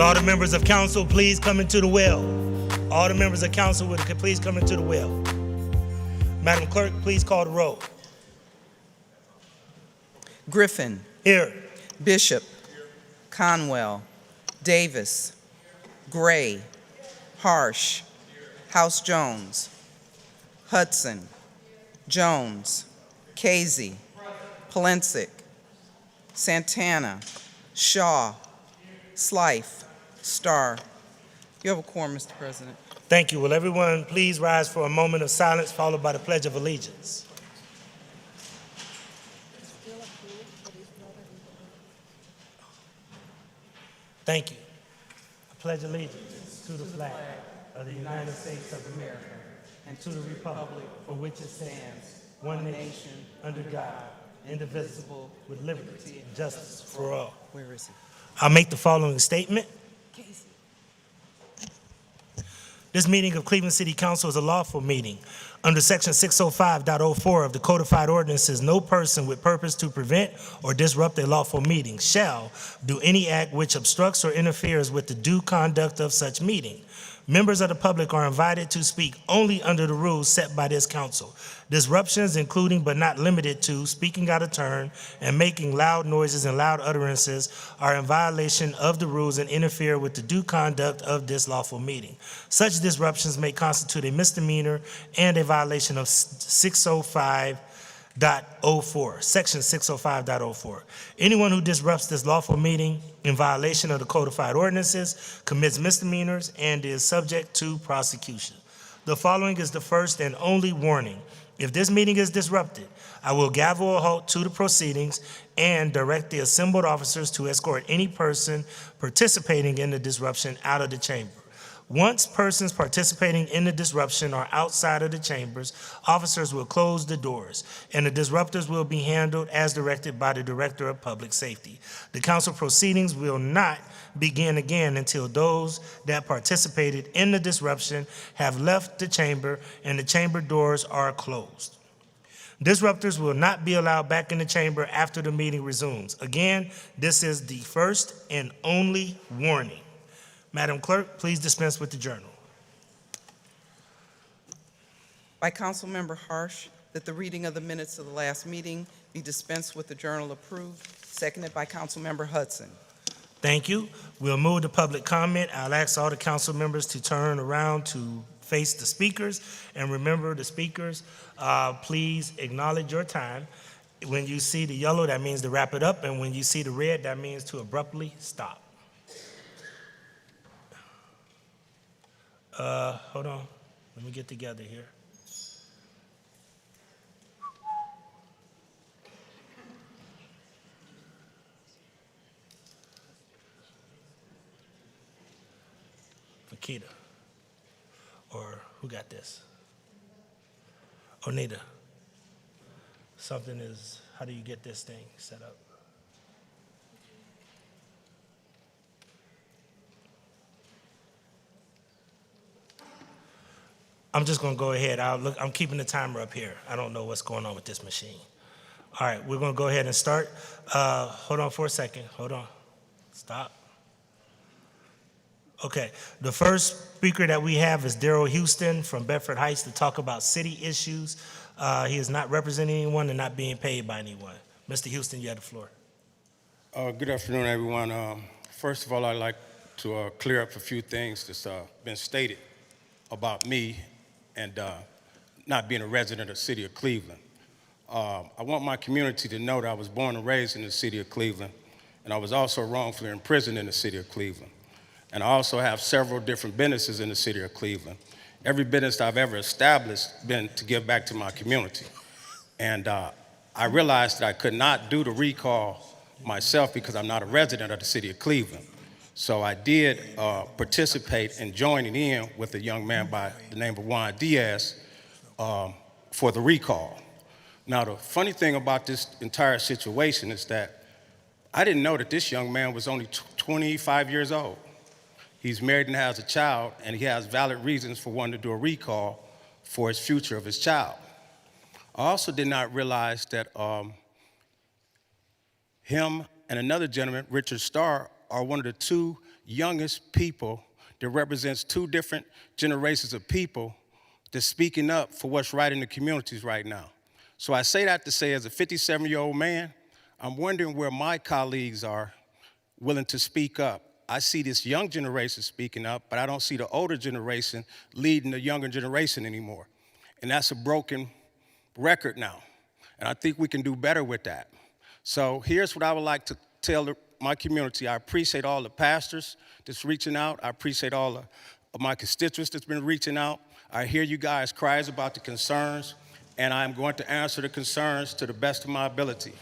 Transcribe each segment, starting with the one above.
Will all the members of council please come into the well? All the members of council would please come into the well. Madam Clerk, please call the roll. Griffin. Here. Bishop. Conwell. Davis. Gray. Harsh. House Jones. Hudson. Jones. Casey. Polensik. Santana. Shaw. Slife. Starr. You have a quorum, Mr. President. Thank you. Will everyone please rise for a moment of silence followed by the Pledge of Allegiance? Thank you. I pledge allegiance to the flag of the United States of America and to the republic for which it stands, one nation, under God, indivisible, with liberty and justice for all. Where is he? I'll make the following statement. This meeting of Cleveland City Council is a lawful meeting. Under Section 605.04 of the Codified Ordinances, no person with purpose to prevent or disrupt a lawful meeting shall do any act which obstructs or interferes with the due conduct of such meeting. Members of the public are invited to speak only under the rules set by this council. Disruptions, including but not limited to speaking out of turn and making loud noises and loud utterances, are in violation of the rules and interfere with the due conduct of this lawful meeting. Such disruptions may constitute a misdemeanor and a violation of 605.04, Section 605.04. Anyone who disrupts this lawful meeting in violation of the codified ordinances commits misdemeanors and is subject to prosecution. The following is the first and only warning. If this meeting is disrupted, I will gavel a halt to the proceedings and direct the assembled officers to escort any person participating in the disruption out of the chamber. Once persons participating in the disruption are outside of the chambers, officers will close the doors, and the disruptors will be handled as directed by the Director of Public Safety. The council proceedings will not begin again until those that participated in the disruption have left the chamber and the chamber doors are closed. Disruptors will not be allowed back in the chamber after the meeting resumes. Again, this is the first and only warning. Madam Clerk, please dispense with the journal. By Councilmember Harsh, that the reading of the minutes of the last meeting be dispensed with the journal approved, seconded by Councilmember Hudson. Thank you. We'll move to public comment. I'll ask all the council members to turn around to face the speakers. And remember, the speakers, please acknowledge your time. When you see the yellow, that means to wrap it up. And when you see the red, that means to abruptly stop. Hold on. Let me get together here. Makita. Or who got this? Onita. Something is, how do you get this thing set up? I'm just going to go ahead. I'm keeping the timer up here. I don't know what's going on with this machine. All right, we're going to go ahead and start. Hold on for a second. Hold on. Stop. Okay, the first speaker that we have is Daryl Houston from Bedford Heights to talk about city issues. He is not representing anyone and not being paid by anyone. Mr. Houston, you have the floor. Good afternoon, everyone. First of all, I'd like to clear up a few things that's been stated about me and not being a resident of the city of Cleveland. I want my community to know that I was born and raised in the city of Cleveland, and I was also wrongfully imprisoned in the city of Cleveland. And I also have several different businesses in the city of Cleveland. Every business I've ever established been to give back to my community. And I realized that I could not do the recall myself because I'm not a resident of the city of Cleveland. So I did participate in joining in with a young man by the name of Juan Diaz for the recall. Now, the funny thing about this entire situation is that I didn't know that this young man was only 25 years old. He's married and has a child, and he has valid reasons for wanting to do a recall for his future of his child. I also did not realize that him and another gentleman, Richard Starr, are one of the two youngest people that represents two different generations of people that's speaking up for what's right in the communities right now. So I say that to say, as a 57-year-old man, I'm wondering where my colleagues are willing to speak up. I see this young generation speaking up, but I don't see the older generation leading the younger generation anymore. And that's a broken record now. And I think we can do better with that. So here's what I would like to tell my community. I appreciate all the pastors that's reaching out. I appreciate all of my constituents that's been reaching out. I hear you guys' cries about the concerns, and I'm going to answer the concerns to the best of my ability.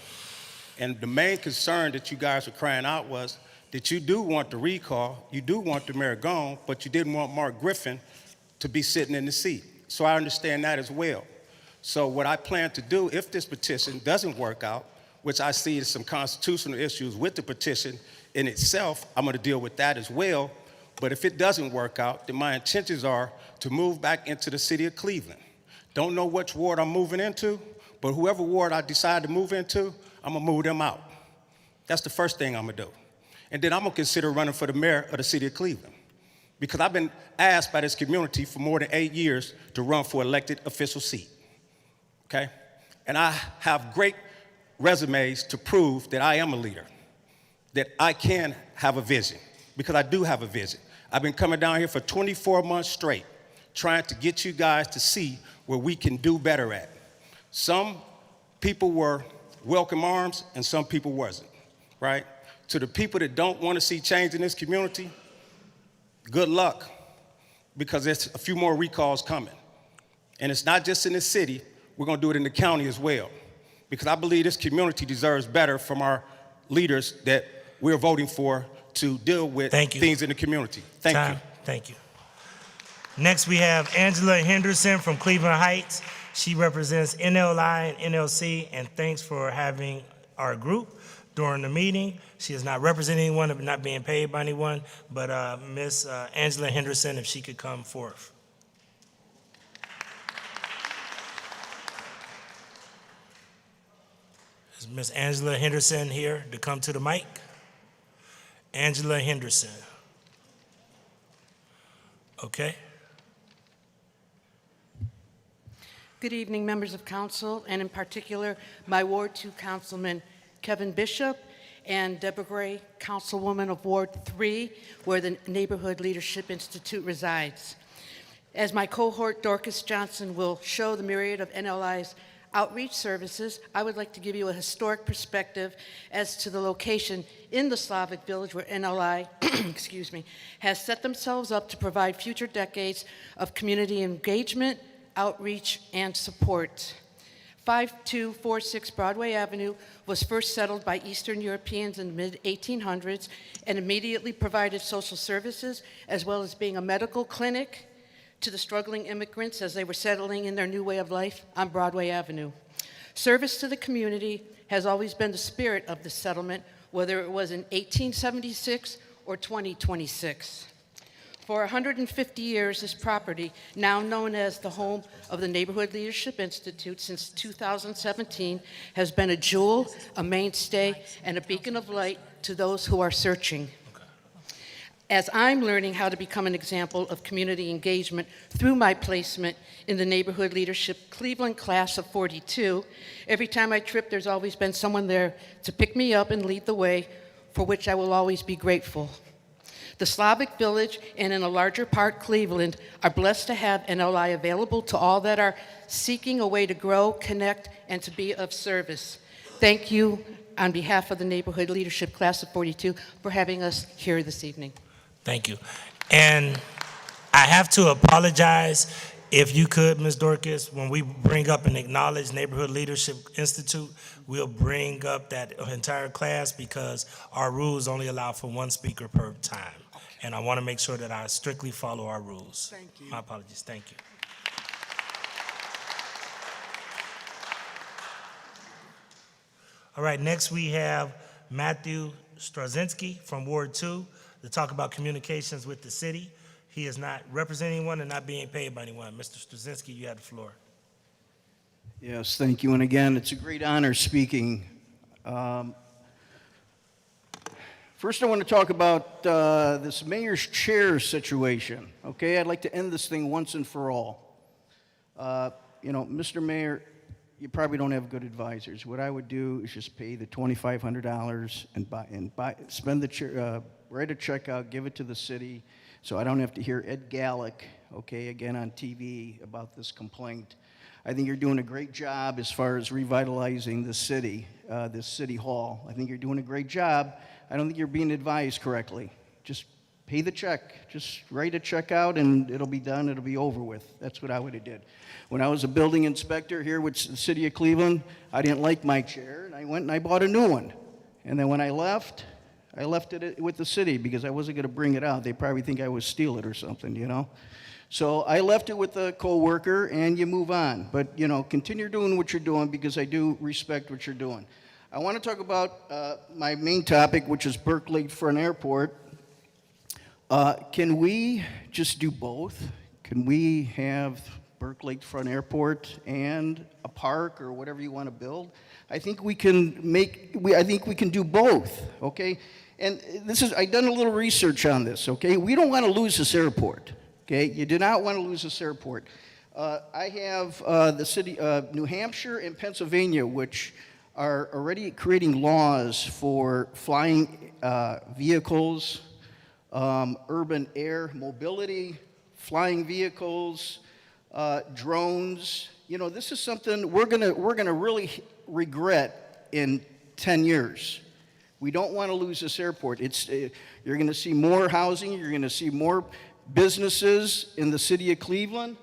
And the main concern that you guys were crying out was that you do want the recall, you do want the mayor gone, but you didn't want Mark Griffin to be sitting in the seat. So I understand that as well. So what I plan to do, if this petition doesn't work out, which I see as some constitutional issues with the petition in itself, I'm going to deal with that as well. But if it doesn't work out, then my intentions are to move back into the city of Cleveland. Don't know which ward I'm moving into, but whoever ward I decide to move into, I'm going to move them out. That's the first thing I'm going to do. And then I'm going to consider running for the mayor of the city of Cleveland, because I've been asked by this community for more than 8 years to run for elected official seat, okay? And I have great resumes to prove that I am a leader, that I can have a vision, because I do have a vision. I've been coming down here for 24 months straight, trying to get you guys to see where we can do better at. Some people were welcome arms and some people wasn't, right? To the people that don't want to see change in this community, good luck, because there's a few more recalls coming. And it's not just in the city, we're going to do it in the county as well, because I believe this community deserves better from our leaders that we're voting for to deal with things in the community. Thank you. Thank you. Next, we have Angela Henderson from Cleveland Heights. She represents NLI and NLC, and thanks for having our group during the meeting. She is not representing anyone, not being paid by anyone, but Miss Angela Henderson, if she could come forth. Is Miss Angela Henderson here to come to the mic? Angela Henderson. Okay. Good evening, members of council, and in particular, my Ward 2 Councilman Kevin Bishop and Deborah Gray, Councilwoman of Ward 3, where the Neighborhood Leadership Institute resides. As my cohort Dorcas Johnson will show the myriad of NLI's outreach services, I would like to give you a historic perspective as to the location in the Slavic village where NLI excuse me, has set themselves up to provide future decades of community engagement, outreach, and support. 5246 Broadway Avenue was first settled by Eastern Europeans in the mid-1800s and immediately provided social services as well as being a medical clinic to the struggling immigrants as they were settling in their new way of life on Broadway Avenue. Service to the community has always been the spirit of the settlement, whether it was in 1876 or 2026. For 150 years, this property, now known as the home of the Neighborhood Leadership Institute since 2017, has been a jewel, a mainstay, and a beacon of light to those who are searching. As I'm learning how to become an example of community engagement through my placement in the Neighborhood Leadership Cleveland class of 42, every time I trip, there's always been someone there to pick me up and lead the way, for which I will always be grateful. The Slavic Village, and in a larger part, Cleveland, are blessed to have NLI available to all that are seeking a way to grow, connect, and to be of service. Thank you on behalf of the Neighborhood Leadership Class of 42 for having us here this evening. Thank you. And I have to apologize, if you could, Ms. Dorcas, when we bring up and acknowledge Neighborhood Leadership Institute, we'll bring up that entire class because our rules only allow for one speaker per time. And I want to make sure that I strictly follow our rules. Thank you. My apologies. Thank you. All right, next we have Matthew Straczynski from Ward 2 to talk about communications with the city. He is not representing anyone and not being paid by anyone. Mr. Straczynski, you have the floor. Yes, thank you. And again, it's a great honor speaking First, I want to talk about this mayor's chair situation, okay? I'd like to end this thing once and for all. Mr. Mayor, you probably don't have good advisors. What I would do is just pay the $2,500 and spend the chair, write a check out, give it to the city, so I don't have to hear Ed Gallick, okay, again on TV about this complaint. I think you're doing a great job as far as revitalizing the city, this city hall. I think you're doing a great job. I don't think you're being advised correctly. Just pay the check. Just write a check out and it'll be done. It'll be over with. That's what I would have did. When I was a building inspector here with the city of Cleveland, I didn't like my chair and I went and I bought a new one. And then when I left it with the city because I wasn't going to bring it out. They probably think I would steal it or something, you know. So I left it with a coworker and you move on. But, continue doing what you're doing because I do respect what you're doing. I want to talk about my main topic, which is Berkeley Front Airport. Can we just do both? Can we have Berkeley Front Airport and a park or whatever you want to build? I think we can do both, okay? And I've done a little research on this, okay? We don't want to lose this airport, okay? You do not want to lose this airport. I have the city of New Hampshire and Pennsylvania, which are already creating laws for flying vehicles, urban air mobility, flying vehicles, drones. This is something we're gonna really regret in 10 years. We don't want to lose this airport. You're going to see more housing. You're going to see more businesses in the city of Cleveland,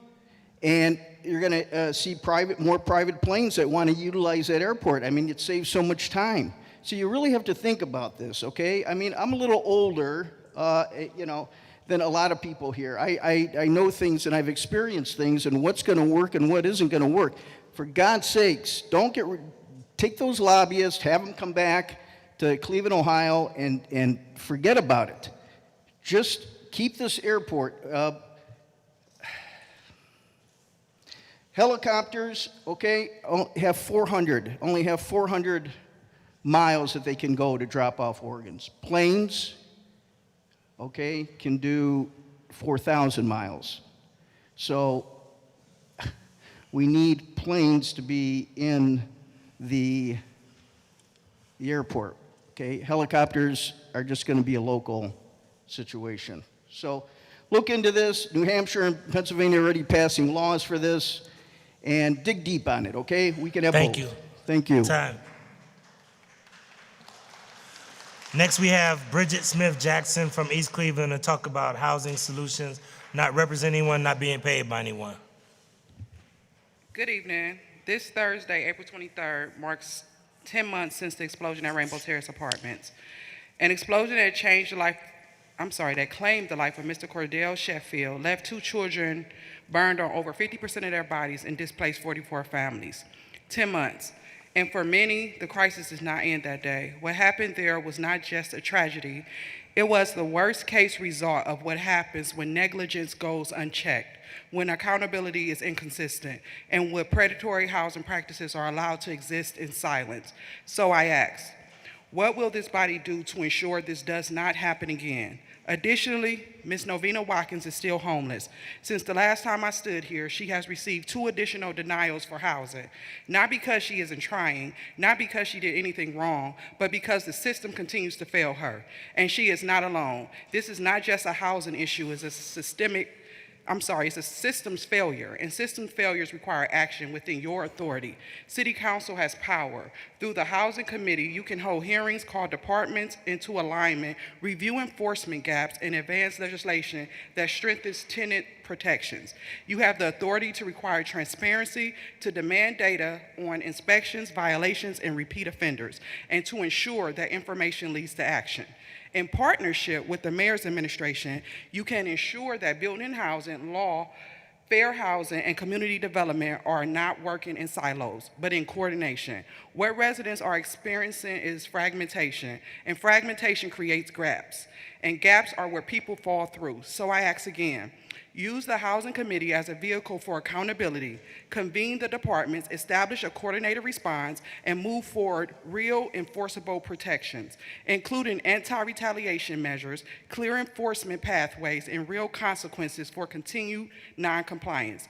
and you're going to see more private planes that want to utilize that airport. I mean, it saves so much time. So you really have to think about this, okay? I mean, I'm a little older, than a lot of people here. I know things and I've experienced things and what's going to work and what isn't going to work. For God's sakes, take those lobbyists, have them come back to Cleveland, Ohio, and forget about it. Just keep this airport. Helicopters, okay, only have 400 miles that they can go to drop off organs. Planes, okay, can do 4,000 miles. So we need planes to be in the airport, okay? Helicopters are just going to be a local situation. So look into this. New Hampshire and Pennsylvania are already passing laws for this. And dig deep on it, okay? We can have both. Thank you. Thank you. Time. Next, we have Bridget Smith Jackson from East Cleveland to talk about housing solutions, not representing anyone, not being paid by anyone. Good evening. This Thursday, April 23rd, marks 10 months since the explosion at Rainbow Terrace Apartments. An explosion that that claimed the life of Mr. Cordell Sheffield, left 2 children burned on over 50% of their bodies, and displaced 44 families. 10 months. And for many, the crisis did not end that day. What happened there was not just a tragedy, it was the worst case result of what happens when negligence goes unchecked, when accountability is inconsistent, and when predatory housing practices are allowed to exist in silence. So I ask, what will this body do to ensure this does not happen again? Additionally, Ms. Novena Watkins is still homeless. Since the last time I stood here, she has received 2 additional denials for housing, not because she isn't trying, not because she did anything wrong, but because the system continues to fail her, and she is not alone. This is not just a housing issue, it's a systems failure, and system failures require action within your authority. City Council has power. Through the Housing Committee, you can hold hearings, call departments into alignment, review enforcement gaps, and advance legislation that strengthens tenant protections. You have the authority to require transparency, to demand data on inspections, violations, and repeat offenders, and to ensure that information leads to action. In partnership with the mayor's administration, you can ensure that building and housing law, fair housing, and community development are not working in silos, but in coordination. What residents are experiencing is fragmentation, and fragmentation creates gaps, and gaps are where people fall through. So I ask again, Use the Housing Committee as a vehicle for accountability. Convene the departments, establish a coordinated response, and move forward real enforceable protections, including anti-retaliation measures, clear enforcement pathways, and real consequences for continued non-compliance.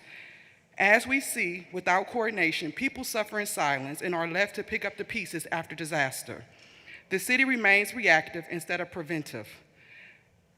As we see, without coordination, people suffer in silence and are left to pick up the pieces after disaster. The city remains reactive instead of preventive.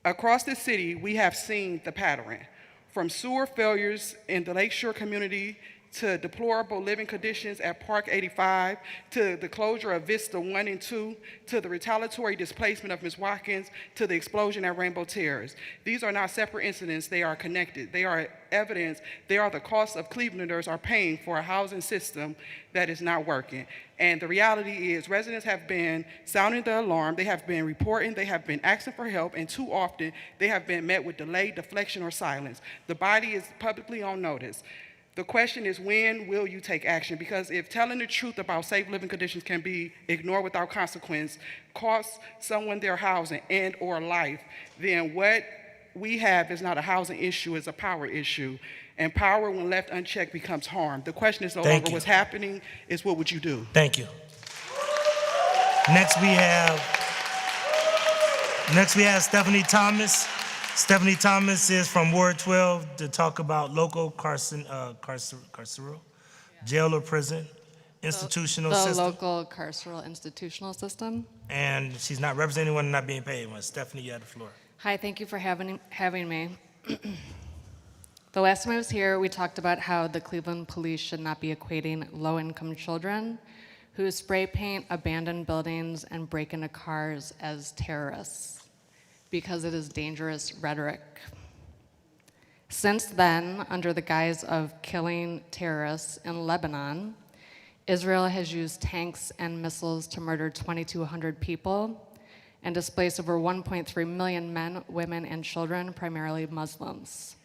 Across the city, we have seen the pattern, from sewer failures in the Lakeshore community to deplorable living conditions at Park 85, to the closure of Vista 1 and 2, to the retaliatory displacement of Ms. Watkins, to the explosion at Rainbow Terrace. These are not separate incidents, they are connected. They are evidence, they are the cost of Clevelanders are paying for a housing system that is not working. And the reality is residents have been sounding the alarm, they have been reporting, they have been asking for help, and too often they have been met with delay, deflection, or silence. The body is publicly on notice. The question is, when will you take action? Because if telling the truth about safe living conditions can be ignored without consequence, cost someone their housing and or life, then what we have is not a housing issue, it's a power issue. And power, when left unchecked, becomes harm. The question is no Thank longer you. what's happening, it's what would you do? Thank you. Next we have Stephanie Thomas. Stephanie Thomas is from Ward 12 to talk about local carceral, jail or prison, institutional The system. local carceral institutional system. And she's not representing anyone and not being paid one. Stephanie, you have the floor. Hi, thank you for having me. The last time I was here, we talked about how the Cleveland police should not be equating low-income children who spray paint abandoned buildings and break into cars as terrorists, because it is dangerous rhetoric. Since then, under the guise of killing terrorists in Lebanon, Israel has used tanks and missiles to murder 2,200 people and displace over 1.3 million men, women, and children, primarily Muslims.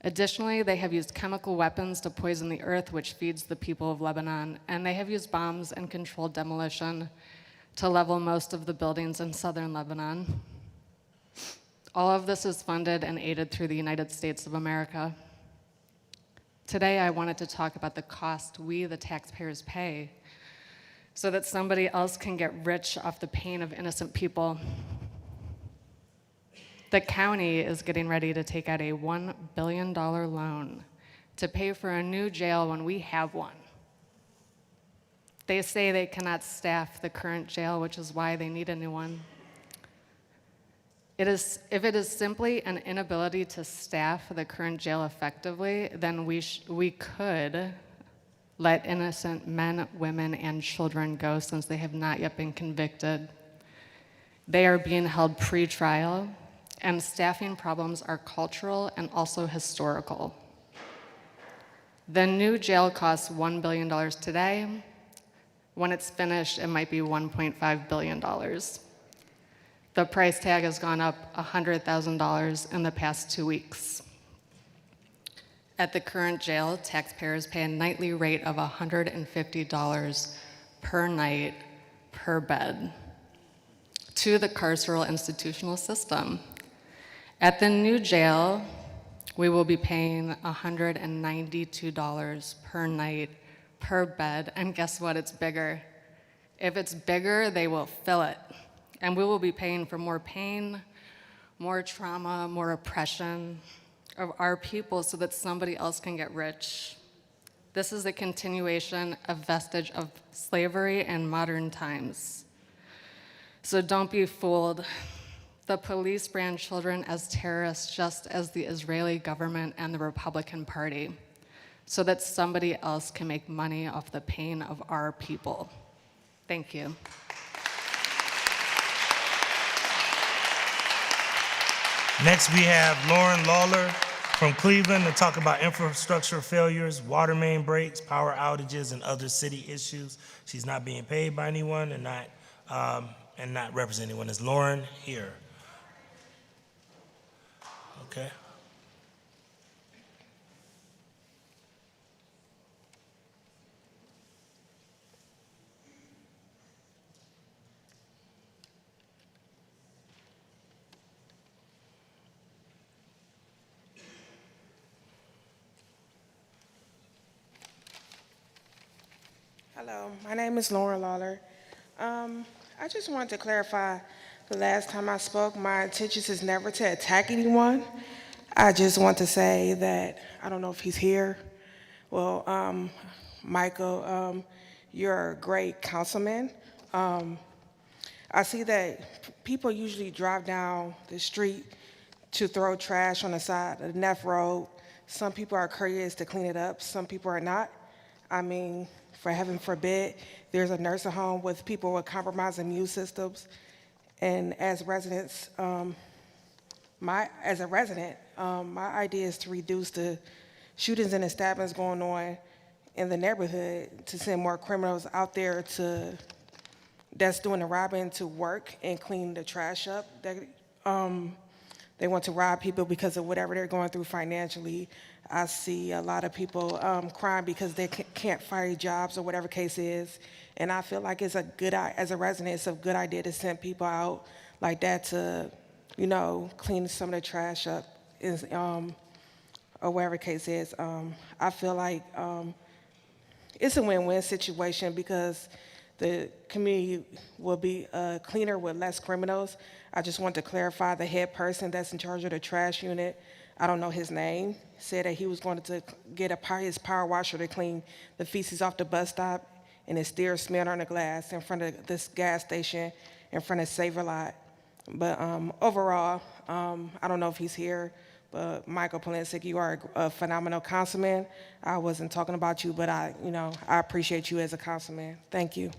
Additionally, they have used chemical weapons to poison the earth, which feeds the people of Lebanon, and they have used bombs and controlled demolition to level most of the buildings in southern Lebanon. All of this is funded and aided through the United States of America. Today, I wanted to talk about the cost we, the taxpayers, pay so that somebody else can get rich off the pain of innocent people. The county is getting ready to take out a $1 billion loan to pay for a new jail when we have one. They say they cannot staff the current jail, which is why they need a new one. If it is simply an inability to staff the current jail effectively, then we could let innocent men, women, and children go since they have not yet been convicted. They are being held pre-trial, and staffing problems are cultural and also historical. The new jail costs $1 billion today. When it's finished, it might be $1.5 billion. The price tag has gone up $100,000 in the past 2 weeks. At the current jail, taxpayers pay a nightly rate of $150 per night per bed to the carceral institutional system. At the new jail, we will be paying $192 per night per bed, and guess what? It's bigger. If it's bigger, they will fill it. And we will be paying for more pain, more trauma, more oppression of our people so that somebody else can get rich. This is a continuation, a vestige of slavery in modern times. So don't be fooled. The police brand children as terrorists just as the Israeli government and the Republican Party so that somebody else can make money off the pain of our people. Thank you. Next, we have Lauren Lawler from Cleveland to talk about infrastructure failures, water main breaks, power outages, and other city issues. She's not being paid by anyone and not representing anyone. Is Lauren here? Okay. Hello, my name is Lauren Lawler. I just wanted to clarify, the last time I spoke, my intentions is never to attack anyone. I just want to say that, I don't know if he's here. Well, Michael, you're a great councilman. I see that people usually drive down the street to throw trash on the side of the Neff Road. Some people are courteous to clean it up, some people are not. I mean, for heaven forbid, there's a nursing home with people with compromised immune systems. And as residents, my idea is to reduce the shootings and the stabbings going on in the neighborhood, to send more criminals out there that's doing the robbing to work and clean the trash up. They want to rob people because of whatever they're going through financially. I see a lot of people crying because they can't find jobs or whatever case is. And I feel like as a resident, it's a good idea to send people out like that to, clean some of the trash up, or whatever case is. I feel like it's a win-win situation because the community will be cleaner with less criminals. I just want to clarify, the head person that's in charge of the trash unit, I don't know his name, said that he was going to get his power washer to clean the feces off the bus stop and it still smelled on the glass in front of this gas station in front of Savor Lot. But overall, I don't know if he's here, but Michael Polensik, you are a phenomenal councilman. I wasn't talking about you, but I appreciate you as a councilman. Thank you.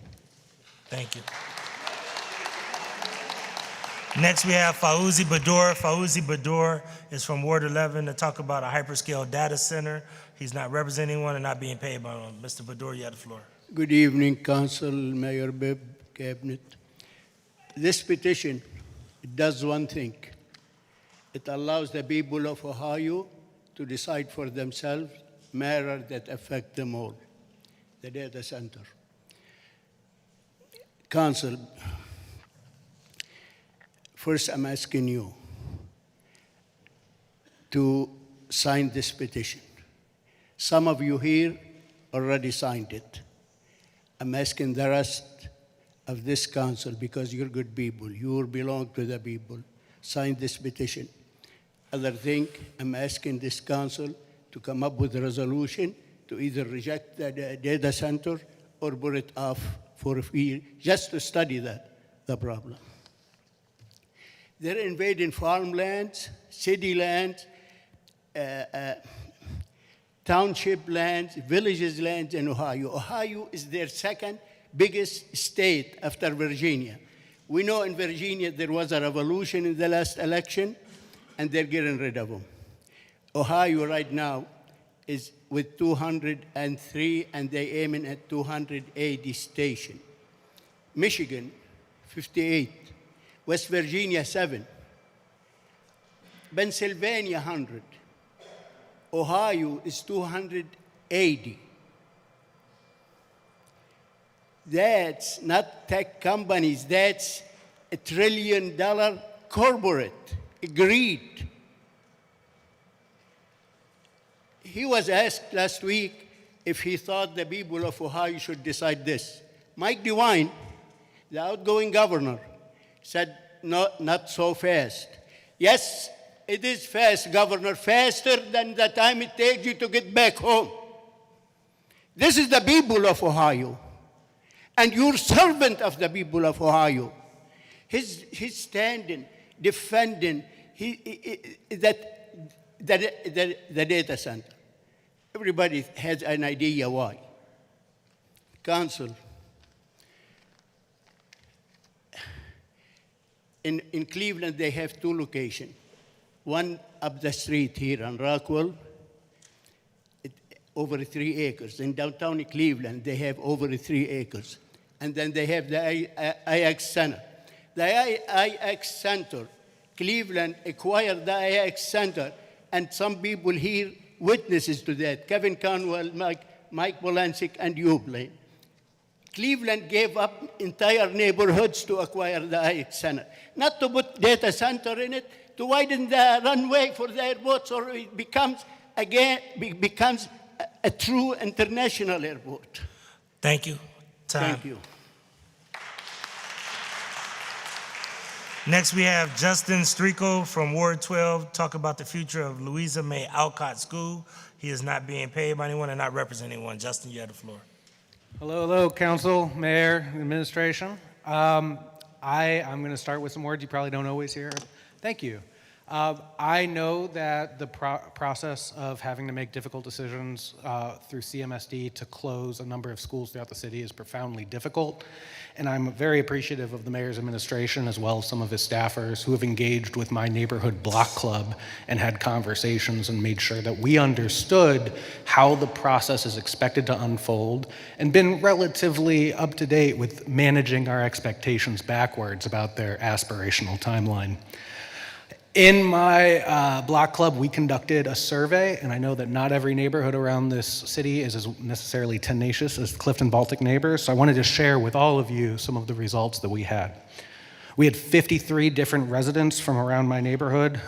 Thank you. Next, we have Fauzi Badour. Fauzi Badour is from Ward 11 to talk about a hyperscale data center. He's not representing one and not being paid by one. Mr. Badour, you have the floor. Good evening, Council, Mayor Bibb, Cabinet. This petition, it does one thing. It allows the people of Ohio to decide for themselves matters that affect them all, the data center. Council, first I'm asking you to sign this petition. Some of you here already signed it. I'm asking the rest of this council, because you're good people, you belong to the people, sign this petition. Other thing, I'm asking this council to come up with a resolution to either reject the data center or put it off for a year, just to study the problem. They're invading farmlands, city lands, township lands, villages lands in Ohio. Ohio is their second biggest state after Virginia. We know in Virginia there was a revolution in the last election, and they're getting rid of them. Ohio right now is with 203, and they're aiming at 280 stations. Michigan, 58. West Virginia, 7. Pennsylvania, 100. Ohio is 280. That's not tech companies, that's $1 trillion corporate greed. He was asked last week if he thought the people of Ohio should decide this. Mike DeWine, the outgoing governor, said, no, not so fast. Yes, it is fast, Governor, faster than the time it takes you to get back home. This is the people of Ohio, and you're servant of the people of Ohio. He's standing, defending the data center. Everybody has an idea why. Council, in Cleveland, they have 2 locations. One up the street here on Rockwell, over 3 acres. In downtown Cleveland, they have over 3 acres. And then they have the IX Center. The IX Center, Cleveland acquired the IX Center, and some people here witnesses to that. Kevin Conwell, Mike Polensik, and you, Blaine. Cleveland gave up entire neighborhoods to acquire the IX Center. Not to put data center in it, to widen the runway for the airport so it becomes a true international airport. Thank you. Time. Thank you. Next, we have Justin Strico from Ward 12, talk about the future of Louisa May Alcott School. He is not being paid by anyone and not representing anyone. Justin, you have the floor. Hello, Council, Mayor, Administration. I'm going to start with some words you probably don't always hear. Thank you. I know that the process of having to make difficult decisions through CMSD to close a number of schools throughout the city is profoundly difficult, and I'm very appreciative of the mayor's administration as well as some of his staffers who have engaged with my neighborhood block club and had conversations and made sure that we understood how the process is expected to unfold and been relatively up to date with managing our expectations backwards about their aspirational timeline. In my block club, we conducted a survey, and I know that not every neighborhood around this city is as necessarily tenacious as Clifton Baltic neighbors, so I wanted to share with all of you some of the results that we had. We had 53 different residents from around my neighborhood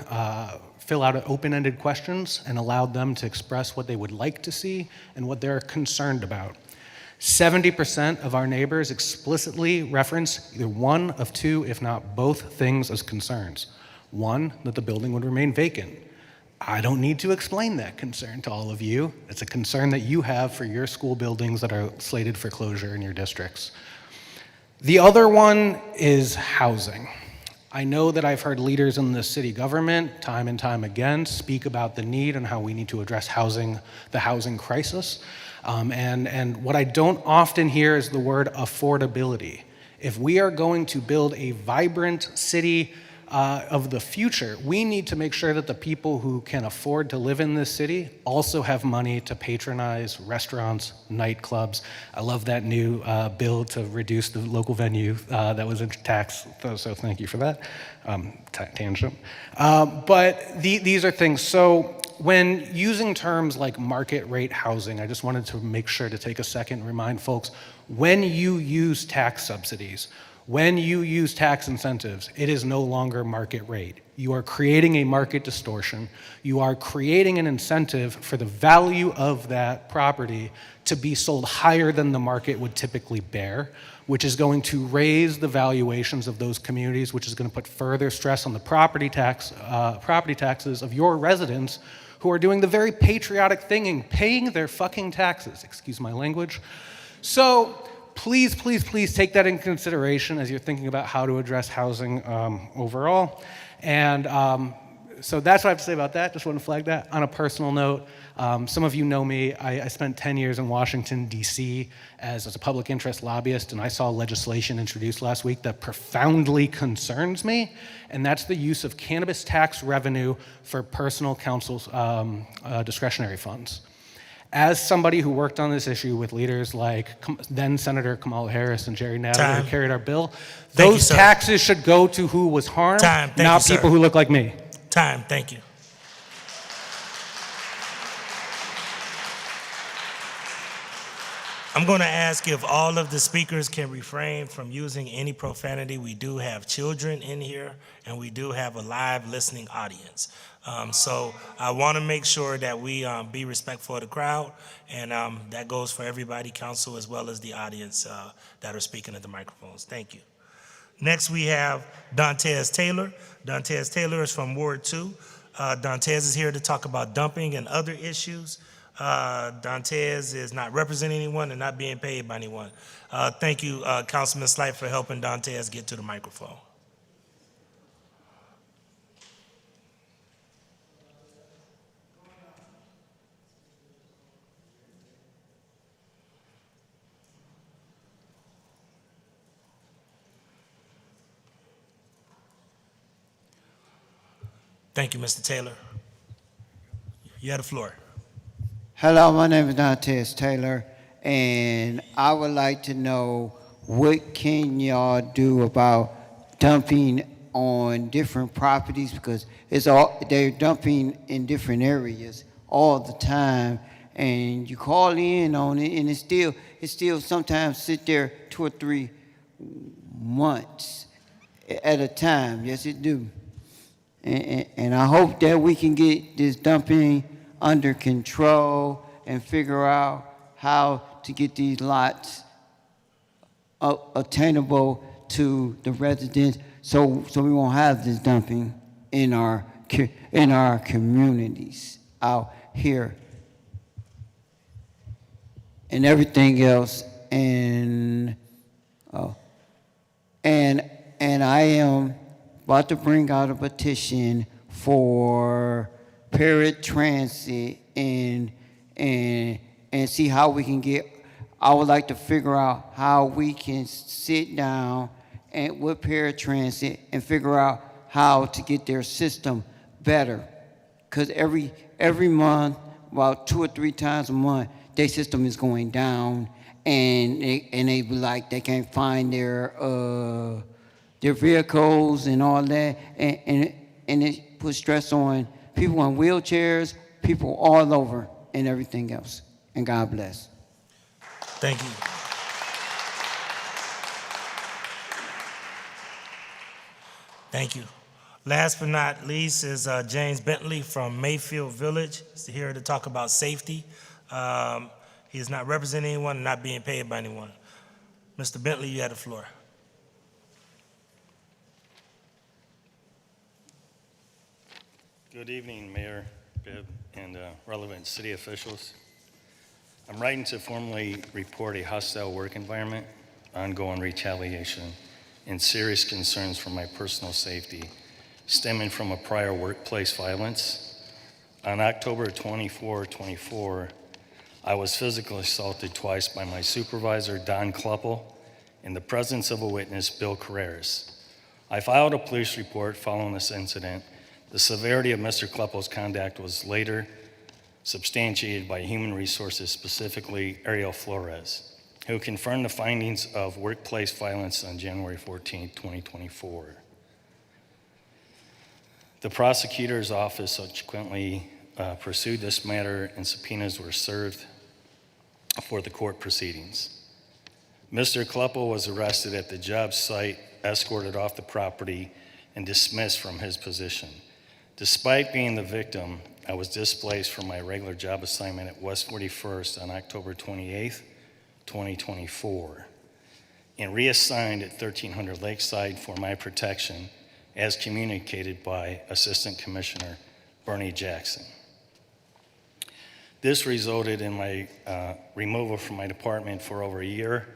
fill out open-ended questions and allowed them to express what they would like to see and what they're concerned about. 70% of our neighbors explicitly referenced either one of two, if not both, things as concerns. One, that the building would remain vacant. I don't need to explain that concern to all of you. It's a concern that you have for your school buildings that are slated for closure in your districts. The other one is housing. I know that I've heard leaders in the city government time and time again speak about the need and how we need to address housing, the housing crisis. And what I don't often hear is the word affordability. If we are going to build a vibrant city of the future, we need to make sure that the people who can afford to live in this city also have money to patronize restaurants, nightclubs. I love that new bill to reduce the local venue that was in tax, so thank you for that. Tangent. But these are things. So when using terms like market rate housing, I just wanted to make sure to take a second and remind folks, when you use tax subsidies, when you use tax incentives, it is no longer market rate. You are creating a market distortion. You are creating an incentive for the value of that property to be sold higher than the market would typically bear, which is going to raise the valuations of those communities, which is going to put further stress on the property taxes of your residents who are doing the very patriotic thing and paying their fucking taxes. Excuse my language. So, please, please, please take that into consideration as you're thinking about how to address housing overall. And so that's what I have to say about that. Just want to flag that. On a personal note, some of you know me. I spent 10 years in Washington, D.C. as a public interest lobbyist, and I saw legislation introduced last week that profoundly concerns me, and that's the use of cannabis tax revenue for personal counsel's discretionary funds. As somebody who worked on this issue with leaders like then Senator Kamala Harris and Jerry Nadler, who carried our bill, those taxes should go to who was harmed, not people who look like me. Time, thank you. I'm going to ask if all of the speakers can refrain from using any profanity. We do have children in here, and we do have a live listening audience. So I want to make sure that we be respectful of the crowd, and that goes for everybody, council, as well as the audience that are speaking at the microphones. Thank you. Next, we have Dantes Taylor. Dantes Taylor is from Ward 2. Dantes is here to talk about dumping and other issues. Dantes is not representing anyone and not being paid by anyone. Thank you, Councilman Slight, for helping Dantes get to the microphone. Thank you, Mr. Taylor. You have the floor. Hello, my name is Dantes Taylor, and I would like to know what can y'all do about dumping on different properties, because they're dumping in different areas all the time, and you call in on it, and it still sometimes sit there 2 or 3 months at a time. Yes, it do. And I hope that we can get this dumping under control and figure out how to get these lots attainable to the residents, so we won't have this dumping in our communities out here and everything else. And I am about to bring out a petition for paratransit and see how we can get. I would like to figure out how we can sit down and with paratransit and figure out how to get their system better. Because every month, about 2 or 3 times a month, their system is going down, and they be like they can't find their vehicles and all that, and it puts stress on people in wheelchairs, people all over, and everything else. And God bless. Thank you. Thank you. Last but not least is James Bentley from Mayfield Village. He's here to talk about safety. He is not representing anyone, not being paid by anyone. Mr. Bentley, you have the floor. Good evening, Mayor Bibb and relevant city officials. I'm writing to formally report a hostile work environment, ongoing retaliation, and serious concerns for my personal safety stemming from a prior workplace violence. On October 24, 24, I was physically assaulted twice by my supervisor, Don Kluppel, in the presence of a witness, Bill Carreras. I filed a police report following this incident. The severity of Mr. Kluppel's conduct was later substantiated by Human Resources, specifically Ariel Flores, who confirmed the findings of workplace violence on January 14, 2024. The prosecutor's office subsequently pursued this matter, and subpoenas were served for the court proceedings. Mr. Kluppel was arrested at the job site, escorted off the property, and dismissed from his position. Despite being the victim, I was displaced from my regular job assignment at West 41st on October 28th, 2024, and reassigned at 1300 Lakeside for my protection, as communicated by Assistant Commissioner Bernie Jackson. This resulted in my removal from my department for over a year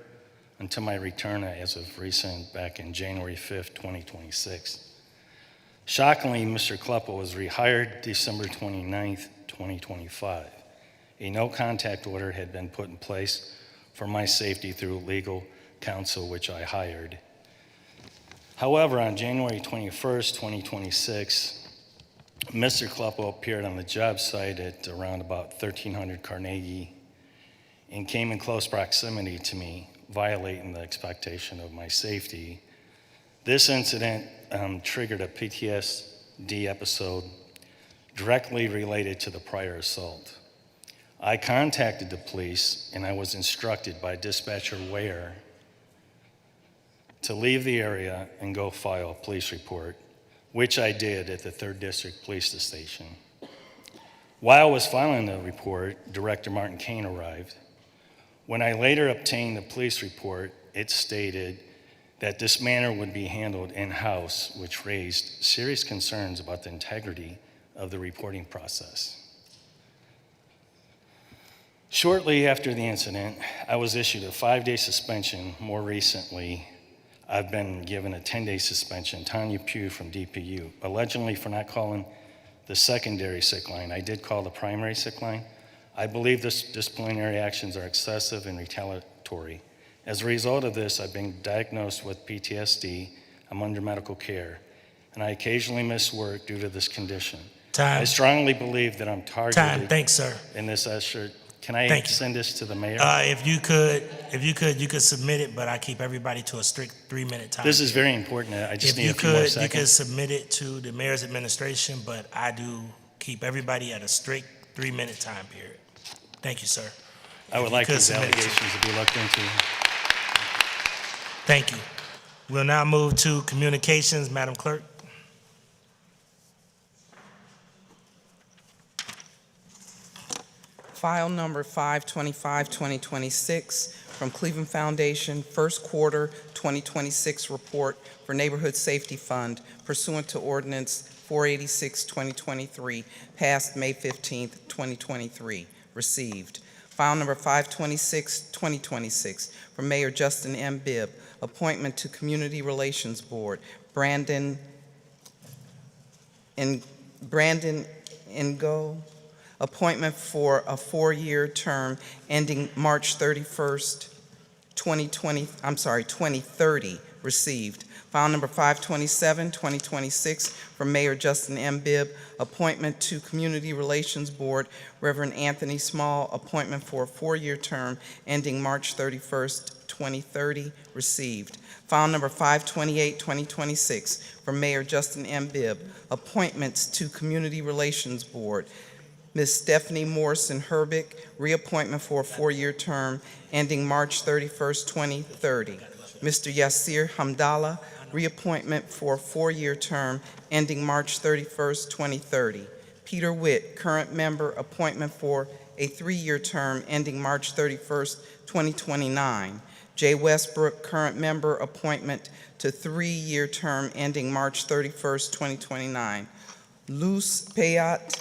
until my return as of recent, back in January 5th, 2026. Shockingly, Mr. Kluppel was rehired December 29th, 2025. A no-contact order had been put in place for my safety through legal counsel, which I hired. However, on January 21st, 2026, Mr. Kluppel appeared on the job site at around about 1300 Carnegie and came in close proximity to me, violating the expectation of my safety. This incident triggered a PTSD episode directly related to the prior assault. I contacted the police, and I was instructed by dispatcher Ware to leave the area and go file a police report, which I did at the 3rd District Police Station. While I was filing the report, Director Martin Kane arrived. When I later obtained the police report, it stated that this matter would be handled in-house, which raised serious concerns about the integrity of the reporting process. Shortly after the incident, I was issued a 5-day suspension. More recently, I've been given a 10-day suspension. Tanya Pugh from DPU, allegedly for not calling the secondary sick line. I did call the primary sick line. I believe this disciplinary actions are excessive and retaliatory. As a result of this, I've been diagnosed with PTSD. I'm under medical care, and I occasionally miss work due to this condition. Time. I strongly believe that I'm targeted. Time. Thanks, sir. In this effort. Can I send this to the mayor? If you could submit it, but I keep everybody to a strict 3-minute time. This is very important. I just need a few more You seconds. could submit it to the mayor's administration, but I do keep everybody at a strict 3-minute time period. Thank you, sir. I would like these allegations to be looked into. Thank you. We'll now move to communications, Madam Clerk. File number 525-2026 from Cleveland Foundation, first quarter 2026 report for Neighborhood Safety Fund pursuant to ordinance 486-2023, passed May 15th, 2023, received. File number 526-2026 from Mayor Justin M. Bibb, appointment to Community Relations Board, Brandon Ngo, appointment for a 4-year term ending March 31st, 2030, received. File number 527-2026 from Mayor Justin M. Bibb, appointment to Community Relations Board, Reverend Anthony Small, appointment for a 4-year term ending March 31st, 2030, received. File number 528-2026 from Mayor Justin M. Bibb, appointments to Community Relations Board, Ms. Stephanie Morrison Herbick, reappointment for a 4-year term ending March 31st, 2030. Mr. Yasir Hamdallah, reappointment for a 4-year term ending March 31st, 2030. Peter Witt, current member, appointment for a 3-year term ending March 31st, 2029. Jay Westbrook, current member, appointment to 3-year term ending March 31st, 2029. Luz Payat,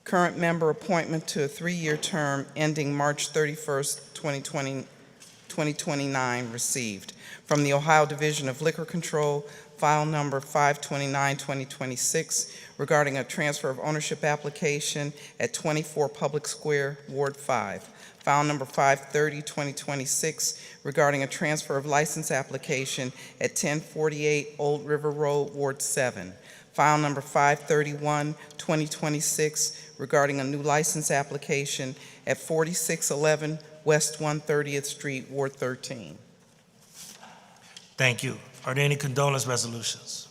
current member, appointment to a 3-year term ending March 31st, 2029, received. From the Ohio Division of Liquor Control, file number 529-2026, regarding a transfer of ownership application at 24 Public Square, Ward 5. File number 530-2026, regarding a transfer of license application at 1048 Old River Road, Ward 7. File number 531-2026, regarding a new license application at 4611 West 130th Street, Ward 13. Thank you. Are there any condolence resolutions?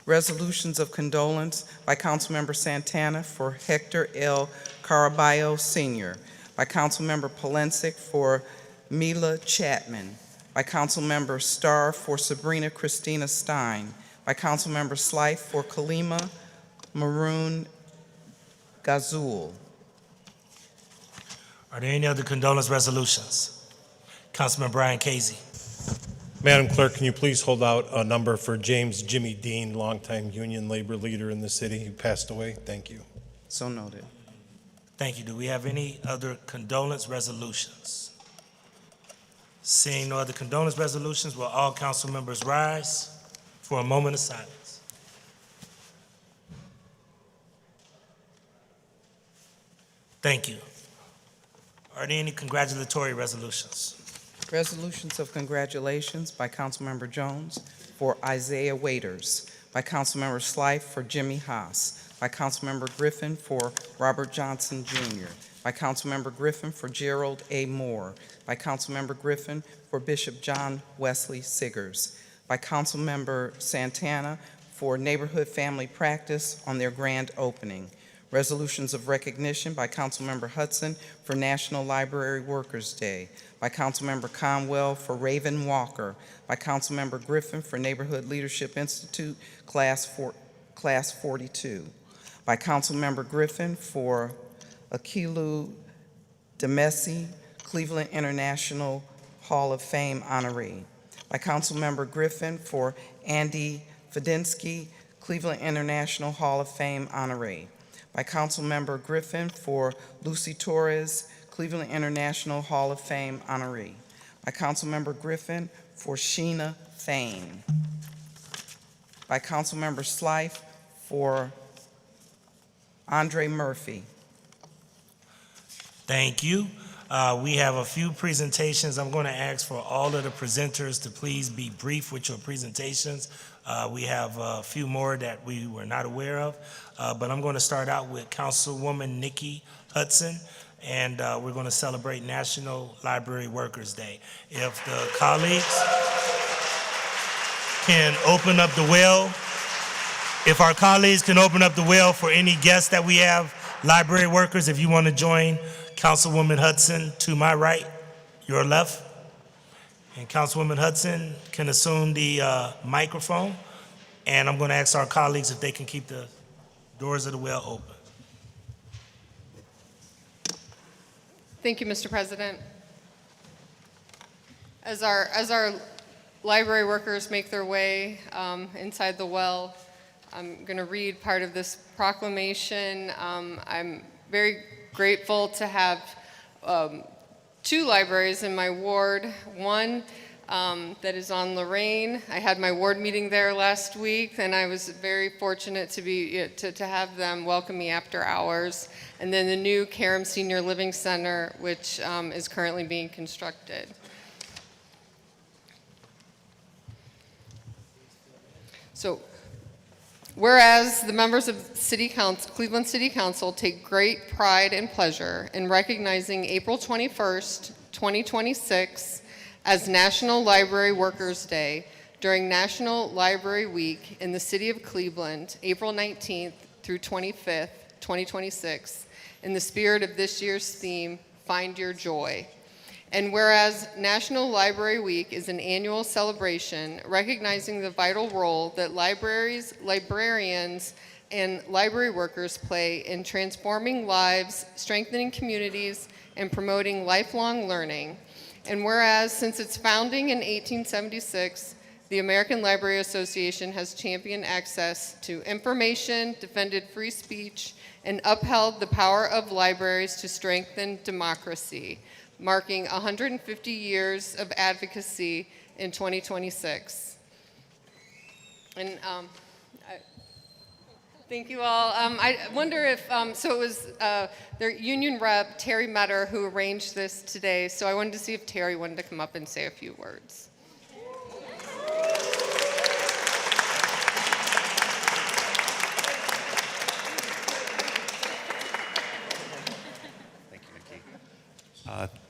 Resolutions of condolence by Councilmember Santana for Hector L. Caraballo Sr., by Councilmember Polensek for Mila Chapman, by Councilmember Starr for Sabrina Christina Stein, by Councilmember Slife for Kalima Maroon Gazul. Are there any other condolence resolutions? Councilman Brian Casey. Madam Clerk, can you please hold out a number for James Jimmy Dean, longtime union labor leader in the city who passed away? Thank you. So noted. Thank you. Do we have any other condolence resolutions? Seeing no other condolence resolutions, will all council members rise for a moment of silence? Thank you. Are there any congratulatory resolutions? Resolutions of congratulations by Councilmember Jones for Isaiah Waiters, by Councilmember Slife for Jimmy Haas, by Councilmember Griffin for Robert Johnson Jr., by Councilmember Griffin for Gerald A. Moore, by Councilmember Griffin for Bishop John Wesley Siggers, by Councilmember Santana for Neighborhood Family Practice on their grand opening. Resolutions of recognition by Councilmember Hudson for National Library Workers' Day, by Councilmember Conwell for Raven Walker, by Councilmember Griffin for Neighborhood Leadership Institute, Class 42, by Councilmember Griffin for Akilu Demesi, Cleveland International Hall of Fame honoree, by Councilmember Griffin for Andy Fedinsky, Cleveland International Hall of Fame honoree, by Councilmember Griffin for Lucy Torres, Cleveland International Hall of Fame honoree, by Councilmember Griffin for Sheena Thane, by Councilmember Slife for Andre Murphy. Thank you. We have a few presentations. I'm going to ask for all of the presenters to please be brief with your presentations. We have a few more that we were not aware of, but I'm going to start out with Councilwoman Nikki Hudson, and we're going to celebrate National Library Workers' Day. If the colleagues can open up the well, if our colleagues can open up the well for any guests that we have, library workers, if you want to join Councilwoman Hudson to my right, your left. And Councilwoman Hudson can assume the microphone. And I'm going to ask our colleagues if they can keep the doors of the well open. Thank you, Mr. President. As our library workers make their way inside the well, I'm going to read part of this proclamation. I'm very grateful to have 2 libraries in my ward. One that is on Lorraine. I had my ward meeting there last week, and I was very fortunate to have them welcome me after hours. And then the new Karam Senior Living Center, which is currently being constructed. So, whereas the members of City Council, Cleveland City Council take great pride and pleasure in recognizing April 21st, 2026 as National Library Workers Day during National Library Week in the City of Cleveland, April 19th through 25th, 2026, in the spirit of this year's theme, Find Your Joy. And whereas National Library Week is an annual celebration recognizing the vital role that libraries, librarians, and library workers play in transforming lives, strengthening communities, and promoting lifelong learning. And whereas since its founding in 1876, the American Library Association has championed access to information, defended free speech, and upheld the power of libraries to strengthen democracy, marking 150 years of advocacy in 2026. And thank you all. I wonder if, so it was their union rep, Terry Metter, who arranged this today. So I wanted to see if Terry wanted to come up and say a few words.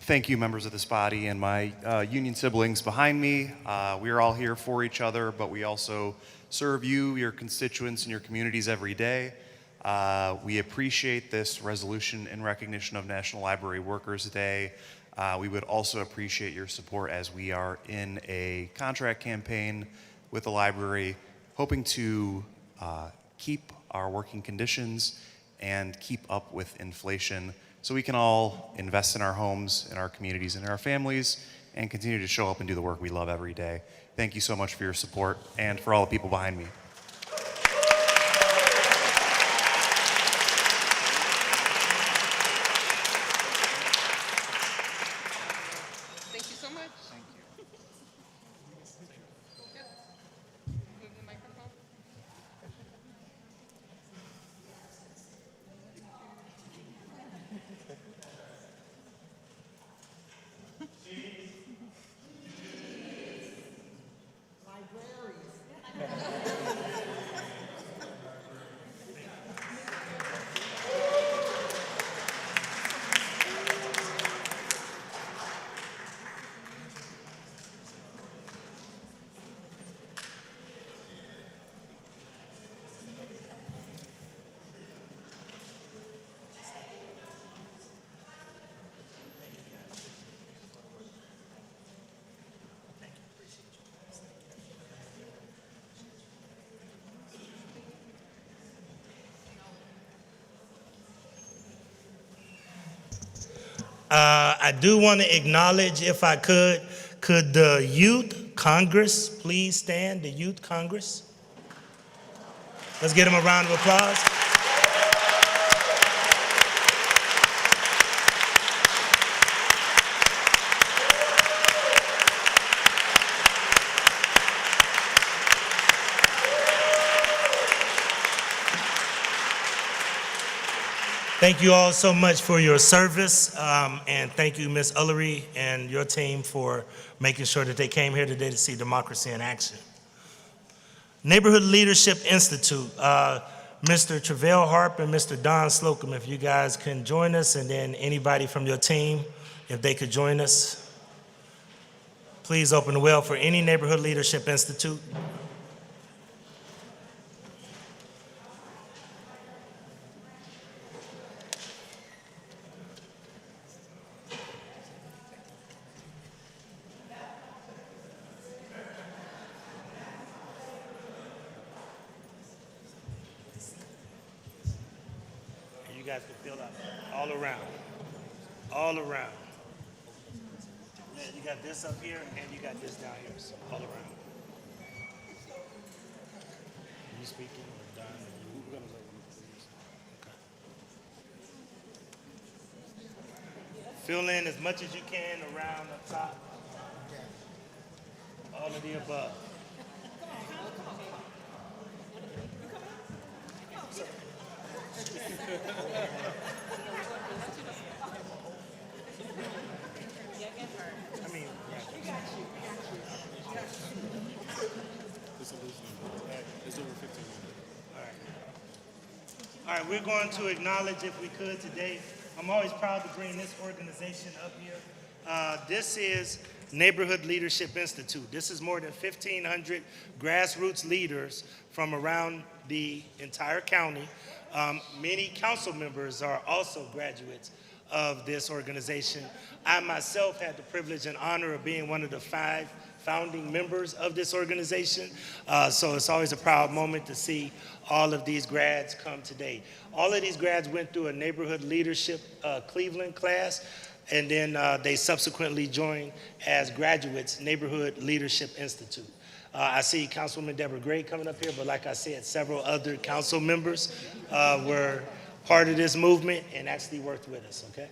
Thank you, members of this body, and my union siblings behind me. We are all here for each other, but we also serve you, your constituents, and your communities every day. We appreciate this resolution in recognition of National Library Workers Day. We would also appreciate your support as we are in a contract campaign with the library, hoping to keep our working conditions and keep up with inflation, so we can all invest in our homes, in our communities, and in our families, and continue to show up and do the work we love every day. Thank you so much for your support and for all the people behind me. Thank you so much. Thank you. Move the microphone. I do want to acknowledge, if I could the Youth Congress please stand, the Youth Congress? Let's give them a round of applause. Thank you all so much for your service, and thank you, Ms. Ullery and your team, for making sure that they came here today to see democracy in action. Neighborhood Leadership Institute, Mr. Travell Harp and Mr. Don Slocum, if you guys can join us, and then anybody from your team, if they could join us. Please open the well for any Neighborhood Leadership Institute. You guys can fill up all around. all around. Yeah, you got this up here and you got this down here, so all around. You speaking or done? Okay. Fill in as much as you can around up top. All of the above. I mean, all right, we're going to acknowledge, if we could today, I'm always proud to bring this organization up here. This is Neighborhood Leadership Institute. This is more than 1,500 grassroots leaders from around the entire county. Many council members are also graduates of this organization. I myself had the privilege and honor of being one of the 5 founding members of this organization. So it's always a proud moment to see all of these grads come today. All of these grads went through a Neighborhood Leadership Cleveland class, and then they subsequently joined as graduates, Neighborhood Leadership Institute. I see Councilwoman Deborah Gray coming up here, but like I said, several other council members were part of this movement and actually worked with us, okay?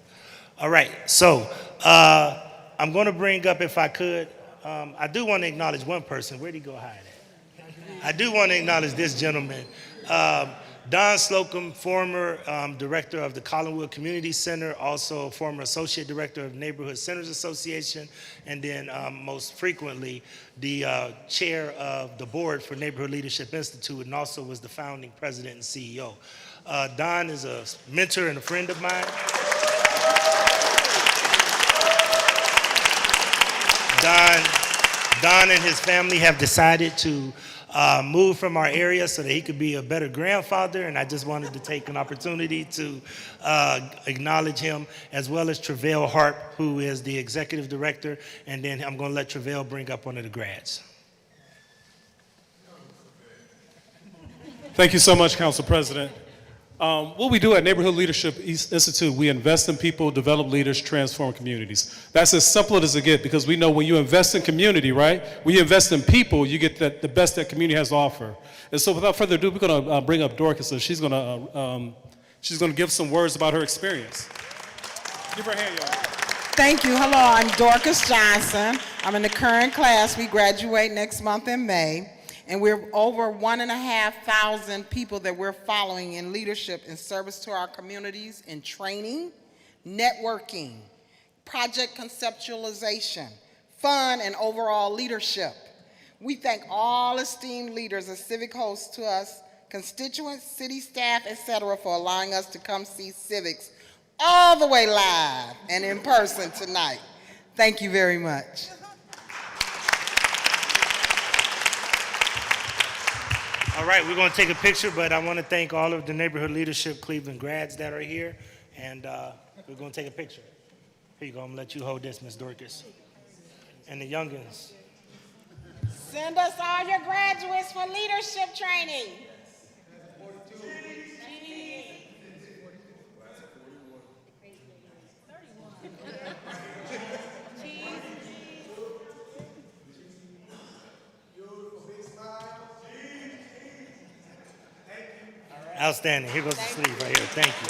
All right, so I'm gonna bring up, if I could, I do wanna acknowledge one person. Where'd he go hide at? I do wanna acknowledge this gentleman. Don Slocum, former director of the Collinwood Community Center, also former associate director of Neighborhood Centers Association, and then most frequently the chair of the board for Neighborhood Leadership Institute, and also was the founding president and CEO. Don is a mentor and a friend of mine. Don and his family have decided to move from our area so that he could be a better grandfather, and I just wanted to take an opportunity to acknowledge him, as well as Travell Harp, who is the executive director, and then I'm going to let Travell bring up one of the grads. Thank you so much, Council President. What we do at Neighborhood Leadership Institute, we invest in people, develop leaders, transform communities. That's as simple as it gets, because we know when you invest in community, right? When you invest in people, you get the best that community has to offer. And so without further ado, we're gonna bring up Dorcas, and she's gonna give some words about her experience. Give her a hand, y'all. Thank you. Hello, I'm Dorcas Johnson. I'm in the current class. We graduate next month in May. And we're over 1,500 people that we're following in leadership and service to our communities in training, networking, project conceptualization, fun, and overall leadership. We thank all esteemed leaders as civic hosts to us, constituents, city staff, etc., for allowing us to come see civics all the way live and in person tonight. Thank you very much. All right, we're going to take a picture, but I want to thank all of the Neighborhood Leadership Cleveland grads that are here, and we're going to take a picture. Here you go. I'm going to let you hold this, Ms. Dorcas. And the youngins. Send us all your graduates for leadership training. Outstanding. Here goes the sleeve right here. Thank you.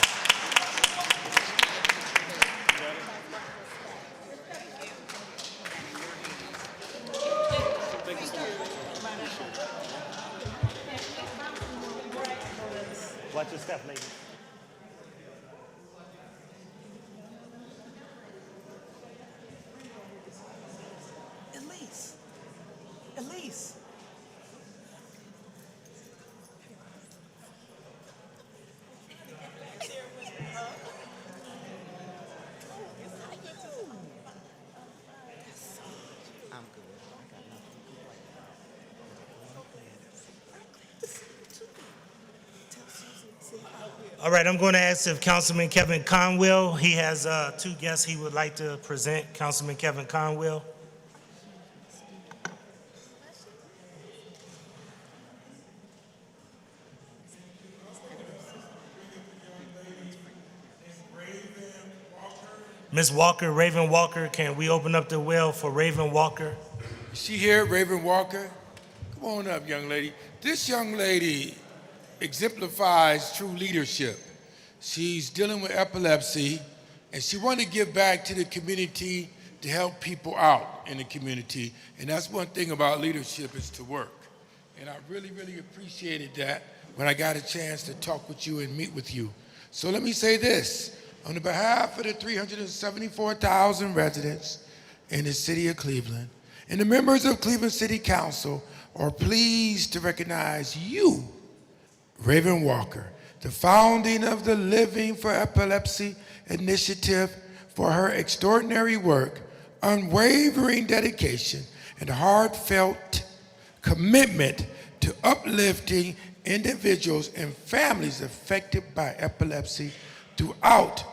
Watch your step, ladies. Elise. All right, I'm going to ask if Councilman Kevin Conwell, he has 2 guests he would like to present. Councilman Kevin Conwell. Ms. Walker, Raven Walker, can we open up the well for Raven Walker? Is she here, Raven Walker? Come on up, young lady. This young lady exemplifies true leadership. She's dealing with epilepsy, and she wanted to give back to the community to help people out in the community. And that's one thing about leadership, is to work. And I really, really appreciated that when I got a chance to talk with you and meet with you. So let me say this. On the behalf of the 374,000 residents in the city of Cleveland and the members of Cleveland City Council are pleased to recognize you, Raven Walker, the founding of the Living for Epilepsy Initiative, for her extraordinary work, unwavering dedication, and heartfelt commitment to uplifting individuals and families affected by epilepsy throughout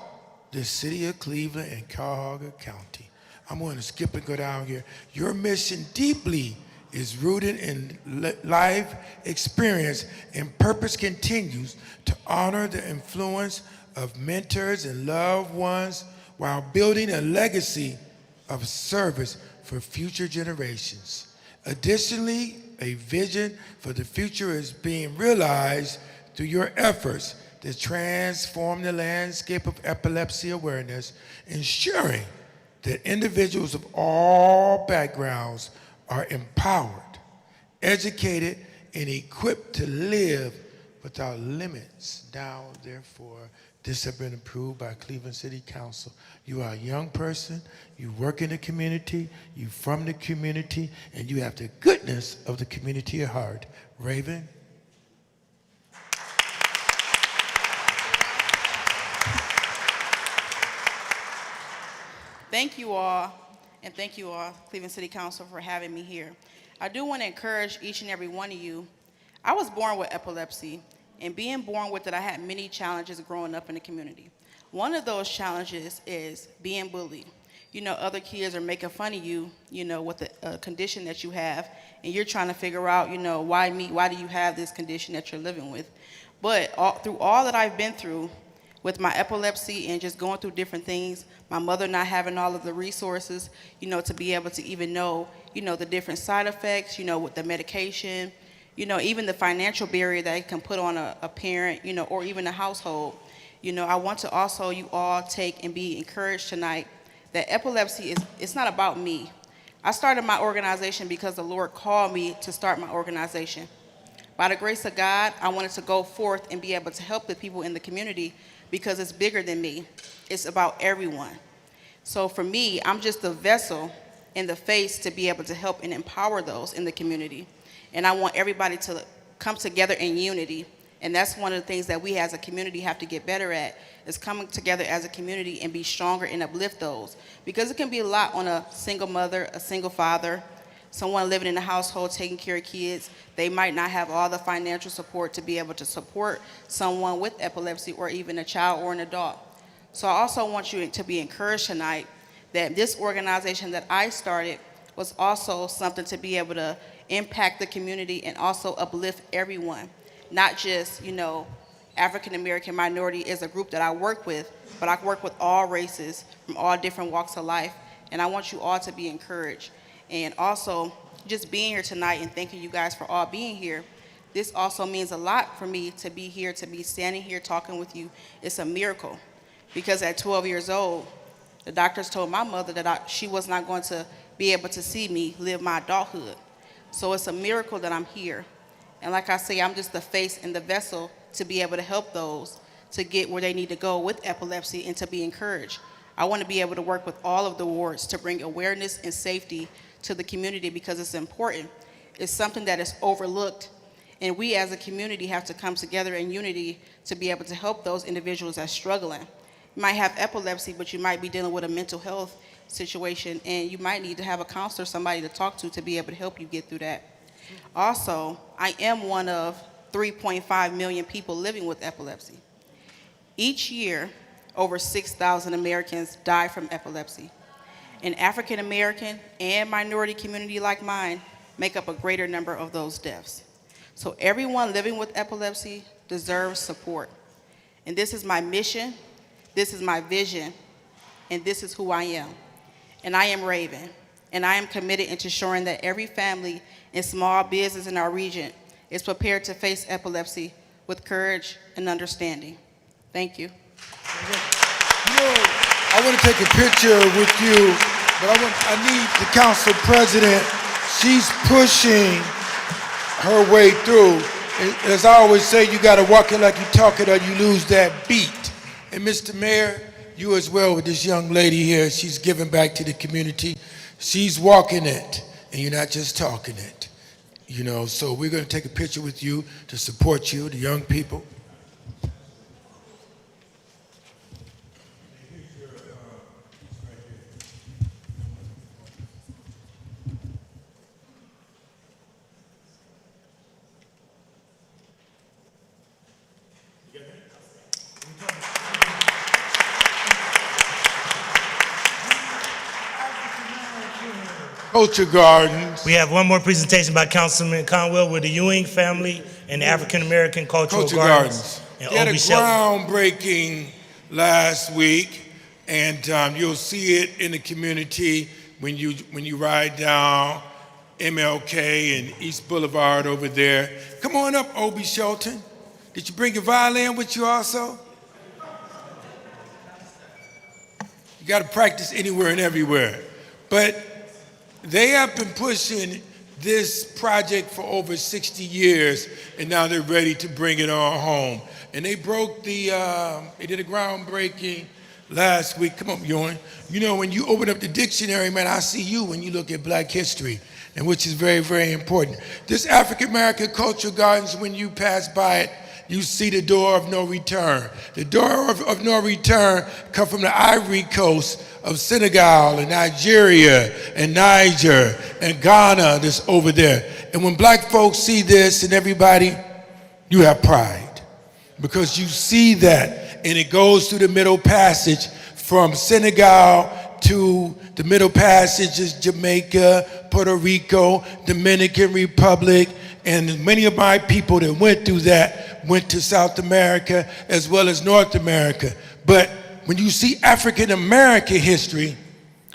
the city of Cleveland and Cuyahoga County. I'm going to skip and go down here. Your mission deeply is rooted in life experience, and purpose continues to honor the influence of mentors and loved ones while building a legacy of service for future generations. Additionally, a vision for the future is being realized through your efforts to transform the landscape of epilepsy awareness, ensuring that individuals of all backgrounds are empowered, educated, and equipped to live without limits. Now, therefore, this has been approved by Cleveland City Council. You are a young person, you work in the community, you from the community, and you have the goodness of the community at heart. Raven? Thank you all, and thank you all, Cleveland City Council, for having me here. I do want to encourage each and every one of you. I was born with epilepsy, and being born with it, I had many challenges growing up in the community. One of those challenges is being bullied. You know, other kids are making fun of you, you know, with the condition that you have, and you're trying to figure out, you know, why me? Why do you have this condition that you're living with? But through all that I've been through, with my epilepsy and just going through different things, my mother not having all of the resources, you know, to be able to even know, you know, the different side effects, you know, with the medication, you know, even the financial barrier that it can put on a parent, you know, or even a household. You know, I want to also you all take and be encouraged tonight that epilepsy it's not about me. I started my organization because the Lord called me to start my organization. By the grace of God, I wanted to go forth and be able to help the people in the community because it's bigger than me. It's about everyone. So for me, I'm just the vessel in the face to be able to help and empower those in the community. And I want everybody to come together in unity. And that's one of the things that we as a community have to get better at, is coming together as a community and be stronger and uplift those. Because it can be a lot on a single mother, a single father, someone living in a household taking care of kids. They might not have all the financial support to be able to support someone with epilepsy or even a child or an adult. So I also want you to be encouraged tonight that this organization that I started was also something to be able to impact the community and also uplift everyone. Not just, you know, African American minority is a group that I work with, but I work with all races from all different walks of life. And I want you all to be encouraged. And also, just being here tonight and thanking you guys for all being here. This also means a lot for me to be here, to be standing here talking with you. It's a miracle. Because at 12 years old, the doctors told my mother that she was not going to be able to see me live my adulthood. So it's a miracle that I'm here. And like I say, I'm just the face and the vessel to be able to help those to get where they need to go with epilepsy and to be encouraged. I want to be able to work with all of the wards to bring awareness and safety to the community because it's important. It's something that is overlooked, and we as a community have to come together in unity to be able to help those individuals that are struggling. You might have epilepsy, but you might be dealing with a mental health situation, and you might need to have a counselor, somebody to talk to be able to help you get through that. Also, I am one of 3.5 million people living with epilepsy. Each year, over 6,000 Americans die from epilepsy. An African American and minority community like mine make up a greater number of those deaths. So everyone living with epilepsy deserves support. And this is my mission, this is my vision, and this is who I am. And I am Raven, and I am committed into ensuring that every family and small business in our region is prepared to face epilepsy with courage and understanding. Thank you. You know, I want to take a picture with you, but I need the council president. She's pushing her way through. As I always say, you got to walk it like you talk it or you lose that beat. And Mr. Mayor, you as well with this young lady here. She's giving back to the community. She's walking it, and you're not just talking it. You know, so we're going to take a picture with you to support you, the young people. Culture Gardens. We have one more presentation by Councilman Conwell with the Ewing family and the African American Cultural Gardens. They had a groundbreaking last week, and you'll see it in the community when you ride down MLK and East Boulevard over there. Come on up, Obie Shelton. Did you bring your violin with you also? You got to practice anywhere and everywhere. But they have been pushing this project for over 60 years, and now they're ready to bring it all home. And they they did a groundbreaking last week. Come on, Ewing. You know, when you open up the dictionary, man, I see you when you look at Black history, and which is very, very important. This African American Cultural Gardens, when you pass by it, you see the door of no return. The door of no return come from the Ivory Coast of Senegal and Nigeria and Niger and Ghana that's over there. And when black folks see this and everybody, you have pride because you see that, and it goes through the Middle Passage from Senegal to the Middle Passage is Jamaica, Puerto Rico, Dominican Republic, and many of my people that went through that went to South America as well as North America. But when you see African American history,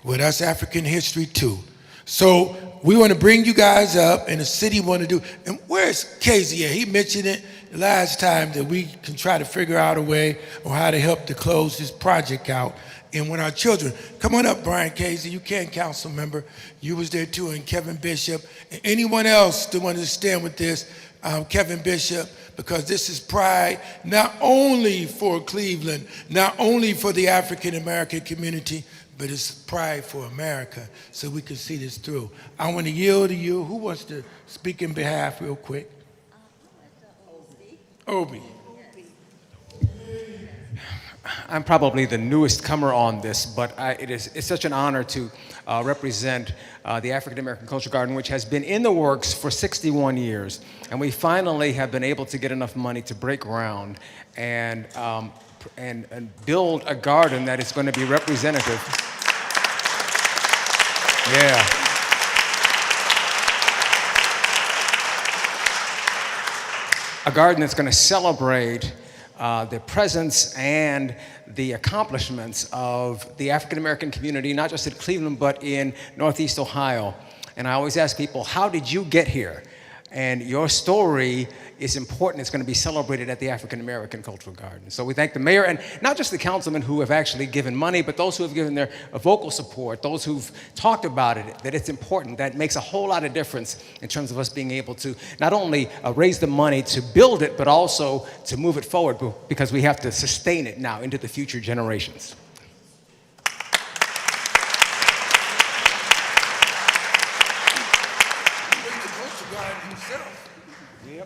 well, that's African history too. So we want to bring you guys up, and the city want to do, and where's Casey at? He mentioned it last time that we can try to figure out a way on how to help to close this project out. And when our children, come on up, Brian Casey, you can, council member. You was there too, and Kevin Bishop, and anyone else that wants to stand with this, Kevin Bishop, because this is pride not only for Cleveland, not only for the African American community, but it's pride for America, so we can see this through. I want to yield to you. Who wants to speak in behalf real quick? Obie. I'm probably the newest comer on this, but it's such an honor to represent the African American Cultural Garden, which has been in the works for 61 years. And we finally have been able to get enough money to break ground and build a garden that is going to be representative. Yeah. A garden that's going to celebrate the presence and the accomplishments of the African American community, not just in Cleveland, but in Northeast Ohio. And I always ask people, how did you get here? And your story is important. It's going to be celebrated at the African American Cultural Garden. So we thank the mayor, and not just the councilmen who have actually given money, but those who have given their vocal support, those who've talked about it, that it's important. That makes a whole lot of difference in terms of us being able to not only raise the money to build it, but also to move it forward, because we have to sustain it now into the future generations.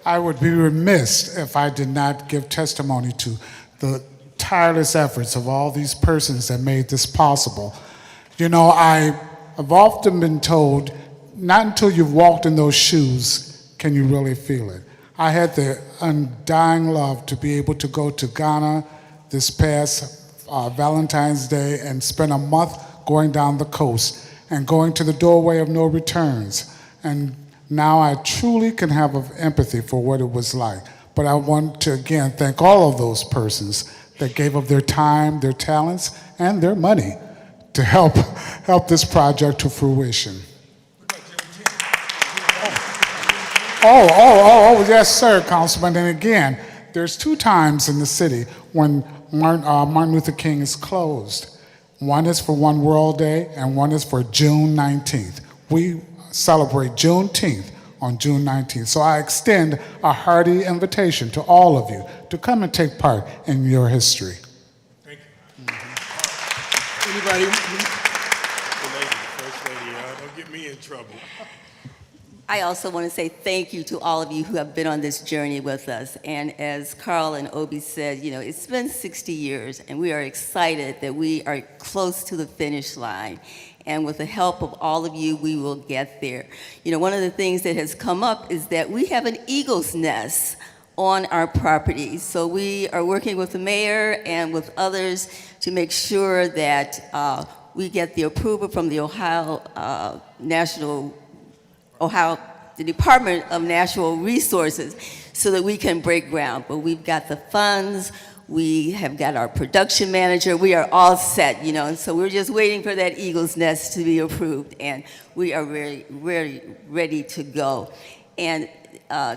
I would be remiss if I did not give testimony to the tireless efforts of all these persons that made this possible. You know, I've often been told, not until you've walked in those shoes can you really feel it. I had the undying love to be able to go to Ghana this past Valentine's Day and spend a month going down the coast and going to the doorway of no returns. And now I truly can have empathy for what it was like. But I want to again thank all of those persons that gave of their time, their talents, and their money to help this project to fruition. Yes, sir, Councilman. And again, there's 2 times in the city when Martin Luther King is closed. One is for One World Day, and one is for June 19th. We celebrate Juneteenth on June 19th. So I extend a hearty invitation to all of you to come and take part in your history. Thank you. Anybody? The lady, First Lady, don't get me in trouble. I also want to say thank you to all of you who have been on this journey with us. And as Carl and Obi said, you know, it's been 60 years, and we are excited that we are close to the finish line. And with the help of all of you, we will get there. You know, one of the things that has come up is that we have an eagle's nest on our property. So we are working with the mayor and with others to make sure that we get the approval from the the Department of Natural Resources so that we can break ground. But we've got the funds, we have got our production manager, we are all set, you know, and so we're just waiting for that eagle's nest to be approved, and we are very, very ready to go. And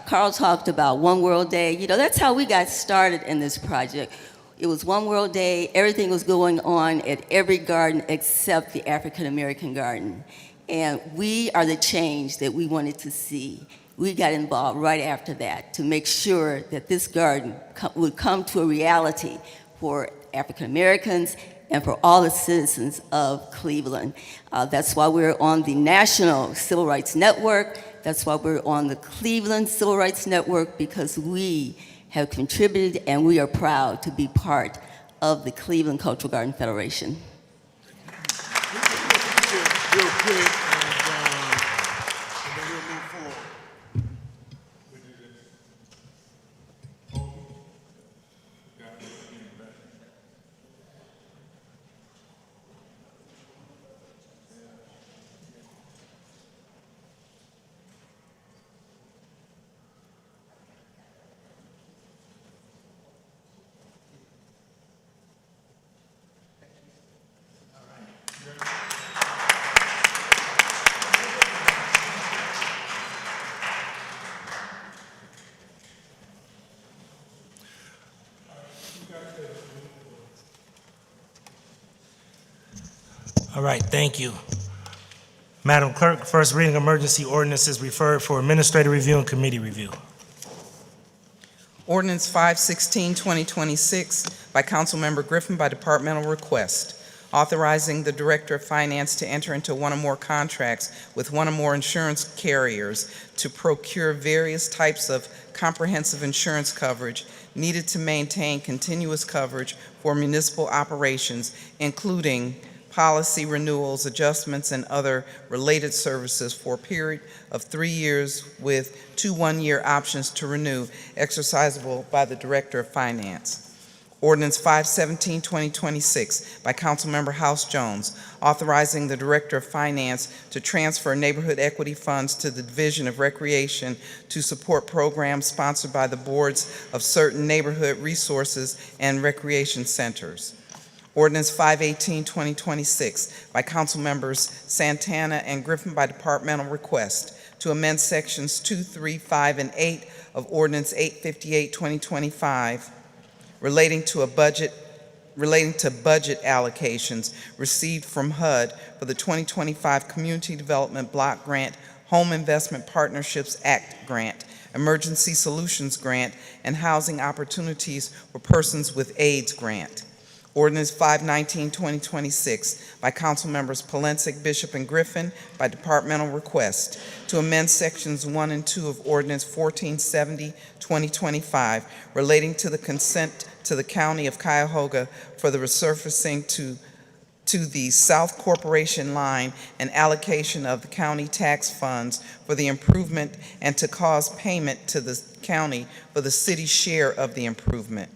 Carl talked about One World Day. You know, that's how we got started in this project. It was One World Day, everything was going on at every garden except the African American garden. And we are the change that we wanted to see. We got involved right after that to make sure that this garden would come to a reality for African Americans and for all the citizens of Cleveland. That's why we're on the National Civil Rights Network. That's why we're on the Cleveland Civil Rights Network, because we have contributed and we are proud to be part of the Cleveland Cultural Garden Federation. Real quick, and then we'll move forward. All right, thank you. Madam Clerk, first reading emergency ordinances referred for administrative review and committee review. Ordinance 516, 2026 by Councilmember Griffin by departmental request, authorizing the Director of Finance to enter into one or more contracts with one or more insurance carriers to procure various types of comprehensive insurance coverage needed to maintain continuous coverage for municipal operations, including policy renewals, adjustments, and other related services for a period of 3 years with 2 one-year options to renew, exercisable by the Director of Finance. Ordinance 517, 2026 by Councilmember House Jones, authorizing the Director of Finance to transfer neighborhood equity funds to the Division of Recreation to support programs sponsored by the boards of certain neighborhood resources and recreation centers. Ordinance 518, 2026 by Councilmembers Santana and Griffin by departmental request to amend sections 2, 3, 5, and 8 of Ordinance 858, 2025 relating to budget allocations received from HUD for the 2025 Community Development Block Grant, Home Investment Partnerships Act Grant, Emergency Solutions Grant, and Housing Opportunities for Persons with AIDS Grant. Ordinance 519, 2026 by Councilmembers Polensek, Bishop, and Griffin by departmental request to amend sections 1 and 2 of Ordinance 1470, 2025 relating to the consent to the County of Cuyahoga for the resurfacing to the South Corporation line and allocation of the county tax funds for the improvement and to cause payment to the county for the city's share of the improvement.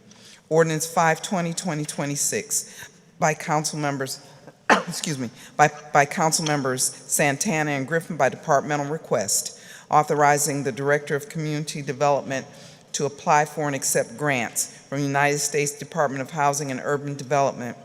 Ordinance 520, 2026 by Councilmembers, by Councilmembers Santana and Griffin by departmental request, authorizing the Director of Community Development to apply for and accept grants from the United States Department of Housing and Urban Development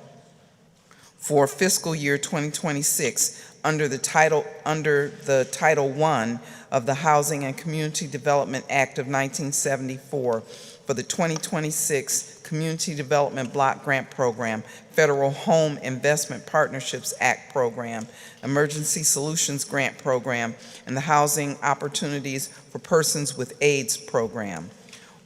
for fiscal year 2026 under the Title I of the Housing and Community Development Act of 1974 for the 2026 Community Development Block Grant Program, Federal Home Investment Partnerships Act Program, Emergency Solutions Grant Program, and the Housing Opportunities for Persons with AIDS Program.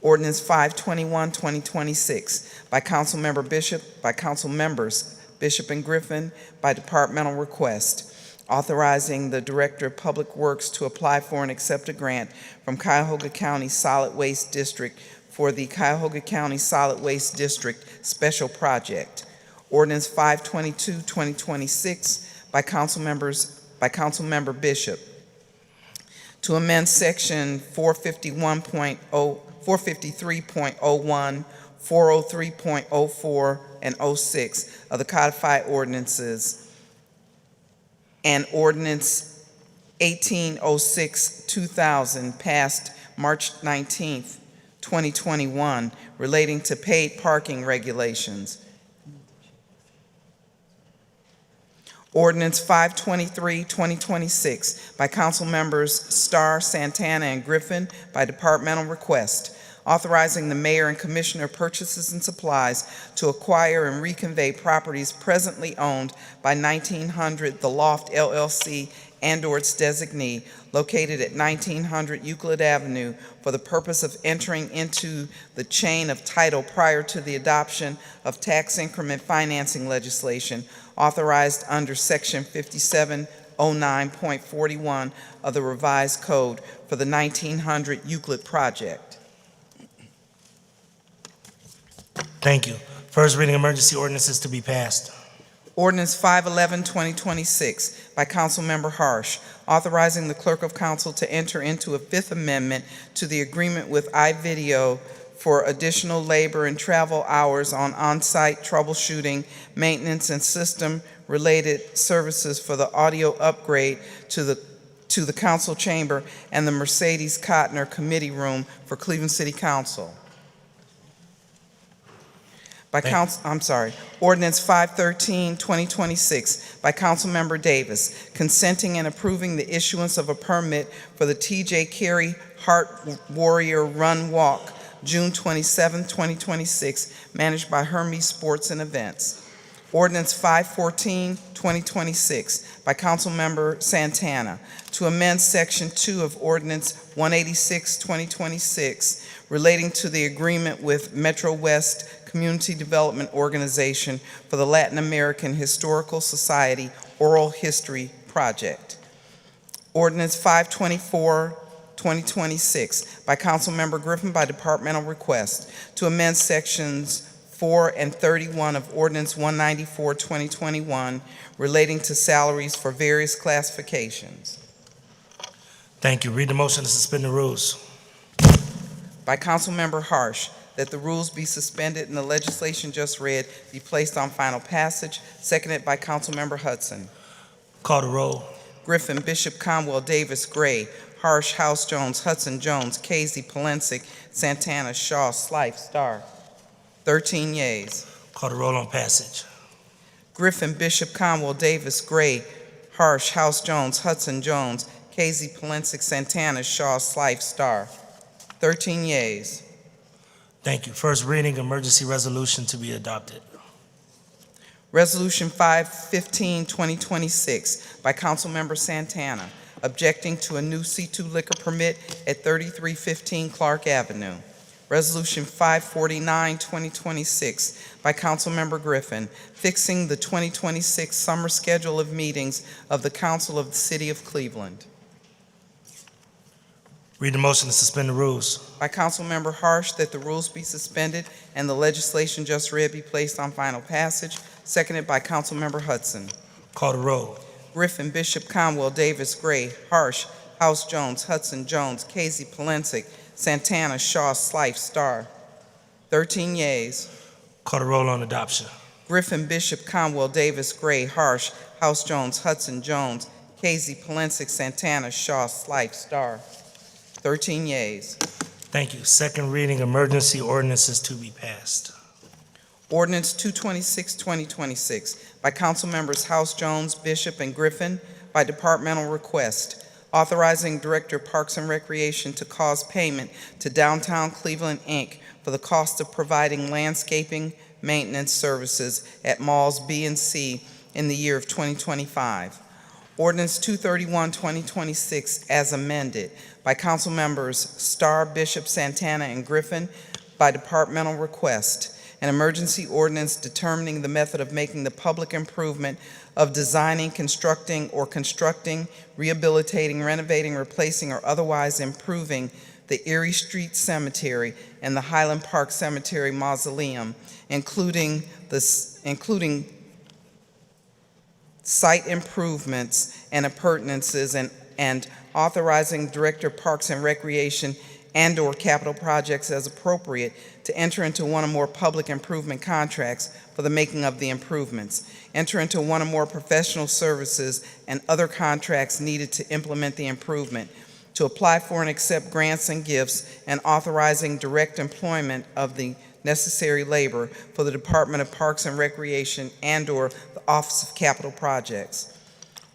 Ordinance 521, 2026, by Councilmember Bishop, by Council Members Bishop and Griffin, by departmental request, authorizing the Director of Public Works to apply for and accept a grant from Cuyahoga County Solid Waste District for the Cuyahoga County Solid Waste District Special Project. Ordinance 522, 2026, by Councilmember Bishop, to amend Section 453.01, 403.04, and 06 of the codified ordinances, and Ordinance 1806-2000 passed March 19th, 2021, relating to paid parking regulations. Ordinance 523, 2026, by Council Members Starr, Santana, and Griffin, by departmental request, authorizing the mayor and commissioner of purchases and supplies to acquire and reconvey properties presently owned by 1900 The Loft LLC and/or its designee, located at 1900 Euclid Avenue, for the purpose of entering into the chain of title prior to the adoption of tax increment financing legislation authorized under Section 5709.41 of the revised code for the 1900 Euclid project. Thank you. First reading emergency ordinances to be passed. Ordinance 511, 2026, by Councilmember Harsh, authorizing the Clerk of Council to enter into a Fifth Amendment to the agreement with iVideo for additional labor and travel hours on on-site troubleshooting, maintenance, and system-related services for the audio upgrade to the council chamber and the Mercedes Cotner Committee Room for Cleveland City Council. Ordinance 513, 2026, by Councilmember Davis, consenting and approving the issuance of a permit for the T.J. Carey Heart Warrior Run Walk, June 27, 2026, managed by Hermes Sports and Events. Ordinance 514, 2026, by Councilmember Santana, to amend Section 2 of Ordinance 186, 2026, relating to the agreement with Metro West Community Development Organization for the Latin American Historical Society Oral History Project. Ordinance 524, 2026, by Councilmember Griffin, by departmental request, to amend Sections 4 and 31 of Ordinance 194, 2021, relating to salaries for various classifications. Thank you. Read the motion to suspend the rules. By Councilmember Harsh, that the rules be suspended and the legislation just read be placed on final passage, seconded by Councilmember Hudson. Call the roll. Griffin, Bishop, Conwell, Davis, Gray, Harsh, House, Jones, Hudson, Jones, Casey, Polensek, Santana, Shaw, Slife, Starr. 13 yeas. Call the roll on passage. Griffin, Bishop, Conwell, Davis, Gray, Harsh, House, Jones, Hudson, Jones, Casey, Polensek, Santana, Shaw, Slife, Starr. 13 yeas. Thank you. First reading emergency resolution to be adopted. Resolution 515, 2026, by Councilmember Santana, objecting to a new C2 liquor permit at 3315 Clark Avenue. Resolution 549, 2026, by Councilmember Griffin, fixing the 2026 summer schedule of meetings of the Council of the City of Cleveland. Read the motion to suspend the rules. By Councilmember Harsh, that the rules be suspended and the legislation just read be placed on final passage, seconded by Councilmember Hudson. Call the roll. Griffin, Bishop, Conwell, Davis, Gray, Harsh, House, Jones, Hudson, Jones, Casey, Polensek, Santana, Shaw, Slife, Starr. 13 yeas. Call the roll on adoption. Griffin, Bishop, Conwell, Davis, Gray, Harsh, House, Jones, Hudson, Jones, Casey, Polensek, Santana, Shaw, Slife, Starr. 13 yeas. Thank you. Second reading emergency ordinances to be passed. Ordinance 226, 2026, by Council Members House, Jones, Bishop, and Griffin, by departmental request. Authorizing Director of Parks and Recreation to cause payment to Downtown Cleveland, Inc. for the cost of providing landscaping maintenance services at malls B and C in the year of 2025. Ordinance 231, 2026, as amended by Council Members Starr, Bishop, Santana, and Griffin, by departmental request. An emergency ordinance determining the method of making the public improvement of designing, constructing, rehabilitating, renovating, replacing, or otherwise improving the Erie Street Cemetery and the Highland Park Cemetery Mausoleum, including site improvements and appurtenances, and authorizing Director of Parks and Recreation and/or capital projects as appropriate to enter into one or more public improvement contracts for the making of the improvements, enter into one or more professional services and other contracts needed to implement the improvement, to apply for and accept grants and gifts, and authorizing direct employment of the necessary labor for the Department of Parks and Recreation and/or the Office of Capital Projects.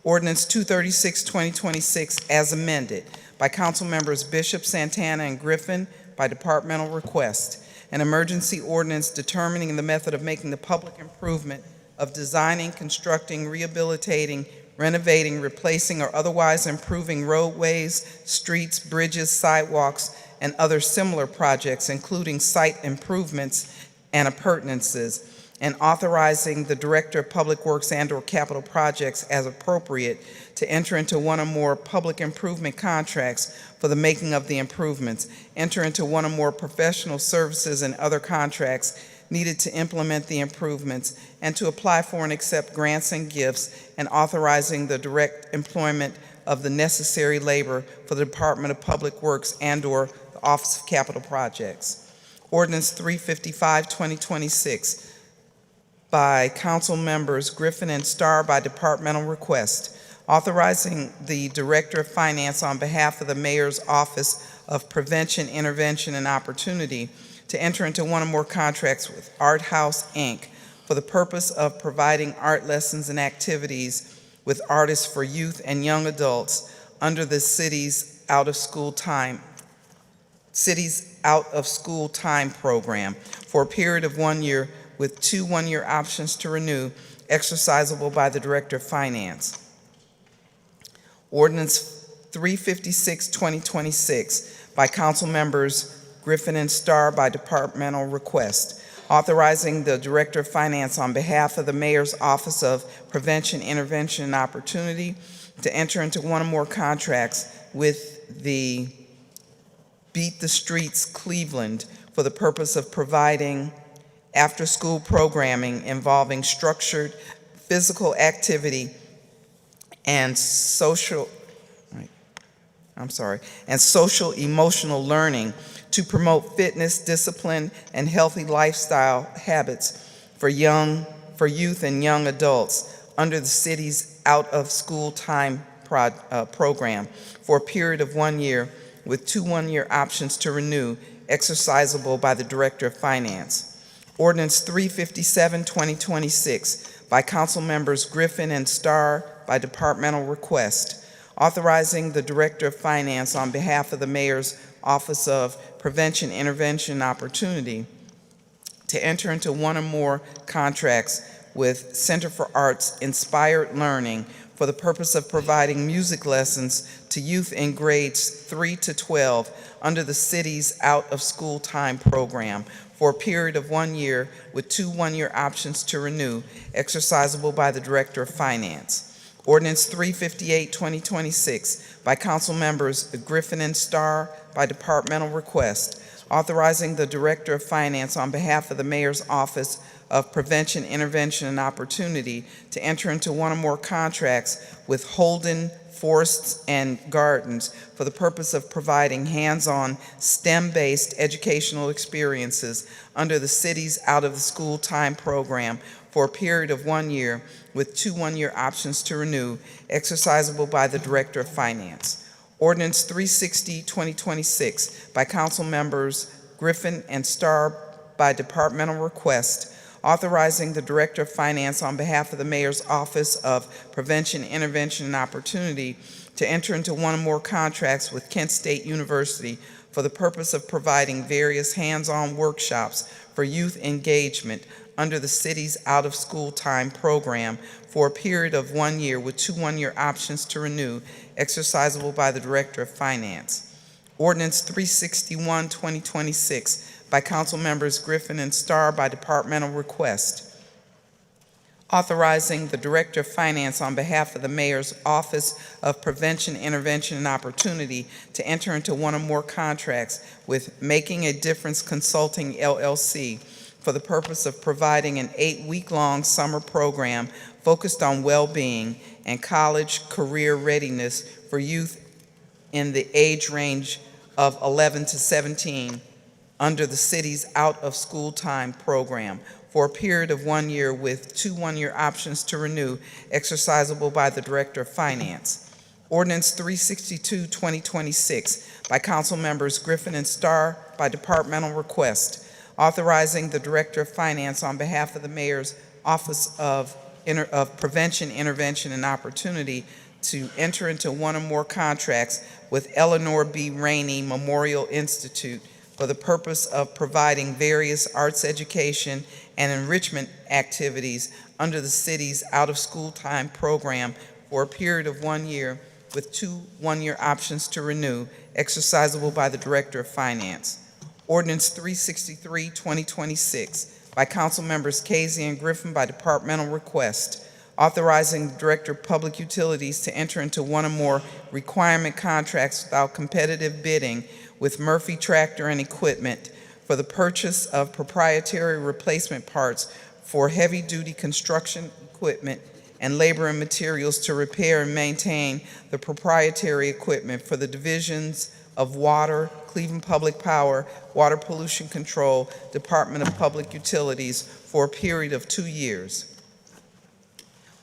Ordinance 236, 2026, as amended by Council Members Bishop, Santana, and Griffin, by departmental request. An emergency ordinance determining the method of making the public improvement of designing, constructing, rehabilitating, renovating, replacing, or otherwise improving roadways, streets, bridges, sidewalks, and other similar projects, including site improvements and appurtenances, and authorizing the Director of Public Works and/or Capital Projects as appropriate to enter into one or more public improvement contracts for the making of the improvements, enter into one or more professional services and other contracts needed to implement the improvements, and to apply for and accept grants and gifts, and authorizing the direct employment of the necessary labor for the Department of Public Works and/or the Office of Capital Projects. Ordinance 355, 2026, by Council Members Griffin and Starr, by departmental request, authorizing the Director of Finance on behalf of the Mayor's Office of Prevention, Intervention, and Opportunity to enter into one or more contracts with Art House, Inc. for the purpose of providing art lessons and activities with artists for youth and young adults under the city's out of school time program for a period of 1 year, with 2 one-year options to renew, exercisable by the Director of Finance. Ordinance 356, 2026, by Council Members Griffin and Starr, by departmental request, authorizing the Director of Finance on behalf of the Mayor's Office of Prevention, Intervention, and Opportunity to enter into one or more contracts with the Beat the Streets Cleveland for the purpose of providing after-school programming involving structured physical activity and social emotional learning to promote fitness, discipline, and healthy lifestyle habits for youth and young adults under the city's out-of-school time program for a period of 1 year, with 2 one-year options to renew, exercisable by the Director of Finance. Ordinance 357, 2026, by Council Members Griffin and Starr, by departmental request, authorizing the Director of Finance on behalf of the Mayor's Office of Prevention, Intervention, and Opportunity to enter into one or more contracts with Center for Arts Inspired Learning for the purpose of providing music lessons to youth in grades 3 to 12 under the city's out-of-school time program for a period of 1 year, with 2 one-year options to renew, exercisable by the Director of Finance. Ordinance 358, 2026, by Council Members Griffin and Starr, by departmental request, authorizing the Director of Finance on behalf of the Mayor's Office of Prevention, Intervention, and Opportunity to enter into one or more contracts with Holden Forests and Gardens for the purpose of providing hands-on STEM-based educational experiences under the city's out-of-the-school time program for a period of 1 year, with 2 one-year options to renew, exercisable by the Director of Finance. Ordinance 360, 2026, by Council Members Griffin and Starr, by departmental request, authorizing the Director of Finance on behalf of the Mayor's Office of Prevention, Intervention, and Opportunity to enter into one or more contracts with Kent State University for the purpose of providing various hands-on workshops for youth engagement under the city's out-of-school time program for a period of 1 year with 2 one-year options to renew, exercisable by the Director of Finance. Ordinance 361, 2026, by Council Members Griffin and Starr by departmental request, authorizing the Director of Finance on behalf of the Mayor's Office of Prevention, Intervention, and Opportunity to enter into one or more contracts with Making a Difference Consulting, LLC, for the purpose of providing an 8-week-long summer program focused on well-being and college career readiness for youth in the age range of 11 to 17 under the city's out-of-school time program for a period of 1 year with 2 one-year options to renew, exercisable by the Director of Finance. Ordinance 362, 2026, by Council Members Griffin and Starr by departmental request, authorizing the Director of Finance on behalf of the Mayor's Office of Prevention, Intervention, and Opportunity to enter into one or more contracts with Eleanor B. Rainey Memorial Institute for the purpose of providing various arts education and enrichment activities under the city's out-of-school time program for a period of 1 year with 2 one-year options to renew, exercisable by the Director of Finance. Ordinance 363, 2026, by Council Members Casey and Griffin by departmental request, authorizing the Director of Public Utilities to enter into one or more requirement contracts without competitive bidding with Murphy Tractor and Equipment for the purchase of proprietary replacement parts for heavy-duty construction equipment and labor and materials to repair and maintain the proprietary equipment for the divisions of Water, Cleveland Public Power, Water Pollution Control, Department of Public Utilities for a period of 2 years.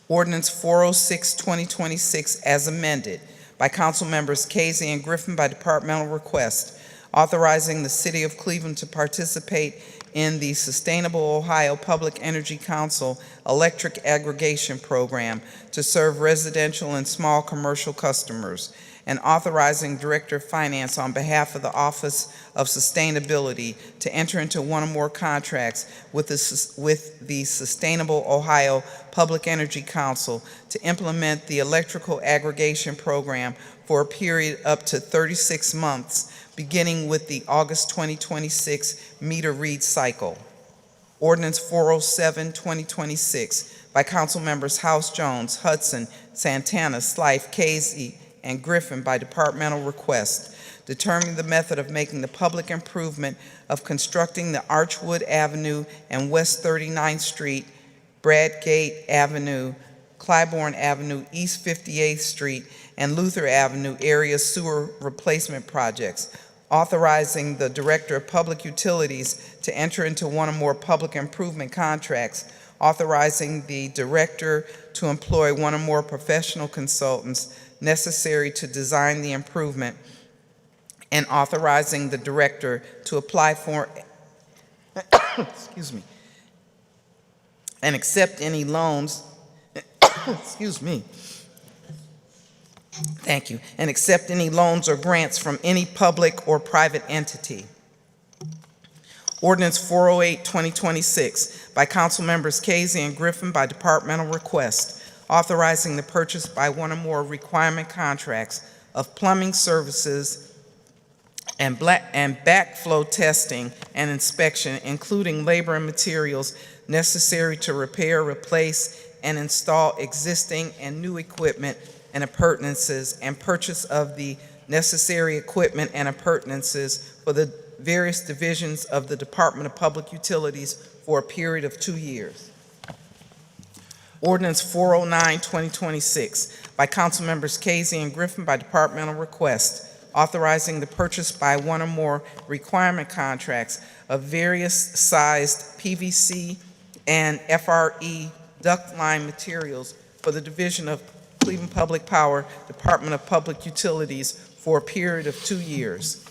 Ordinance 406, 2026, as amended, by Council Members Casey and Griffin by departmental request, authorizing the City of Cleveland to participate in the Sustainable Ohio Public Energy Council Electric Aggregation Program to serve residential and small commercial customers, and authorizing Director of Finance on behalf of the Office of Sustainability to enter into one or more contracts with the Sustainable Ohio Public Energy Council to implement the electrical aggregation program for a period up to 36 months, beginning with the August 2026 meter read cycle. Ordinance 407, 2026, by Council Members House Jones, Hudson, Santana, Slife, Casey, and Griffin by departmental request, determining the method of making the public improvement of constructing the Archwood Avenue and West 39th Street, Bradgate Avenue, Clybourne Avenue, East 58th Street, and Luther Avenue area sewer replacement projects, authorizing the Director of Public Utilities to enter into one or more public improvement contracts, authorizing the Director to employ one or more professional consultants necessary to design the improvement, and authorizing the Director to apply for excuse me, and accept any loans excuse me. Thank you. And accept any loans or grants from any public or private entity. Ordinance 408, 2026, by Council Members Casey and Griffin by departmental request, authorizing the purchase by one or more requirement contracts of plumbing services and backflow testing and inspection, including labor and materials necessary to repair, replace, and install existing and new equipment and appurtenances, and purchase of the necessary equipment and appurtenances for the various divisions of the Department of Public Utilities for a period of 2 years. Ordinance 409, 2026, by Council Members Casey and Griffin by departmental request, authorizing the purchase by one or more requirement contracts of various sized PVC and FRE duct line materials for the division of Cleveland Public Power, Department of Public Utilities for a period of 2 years.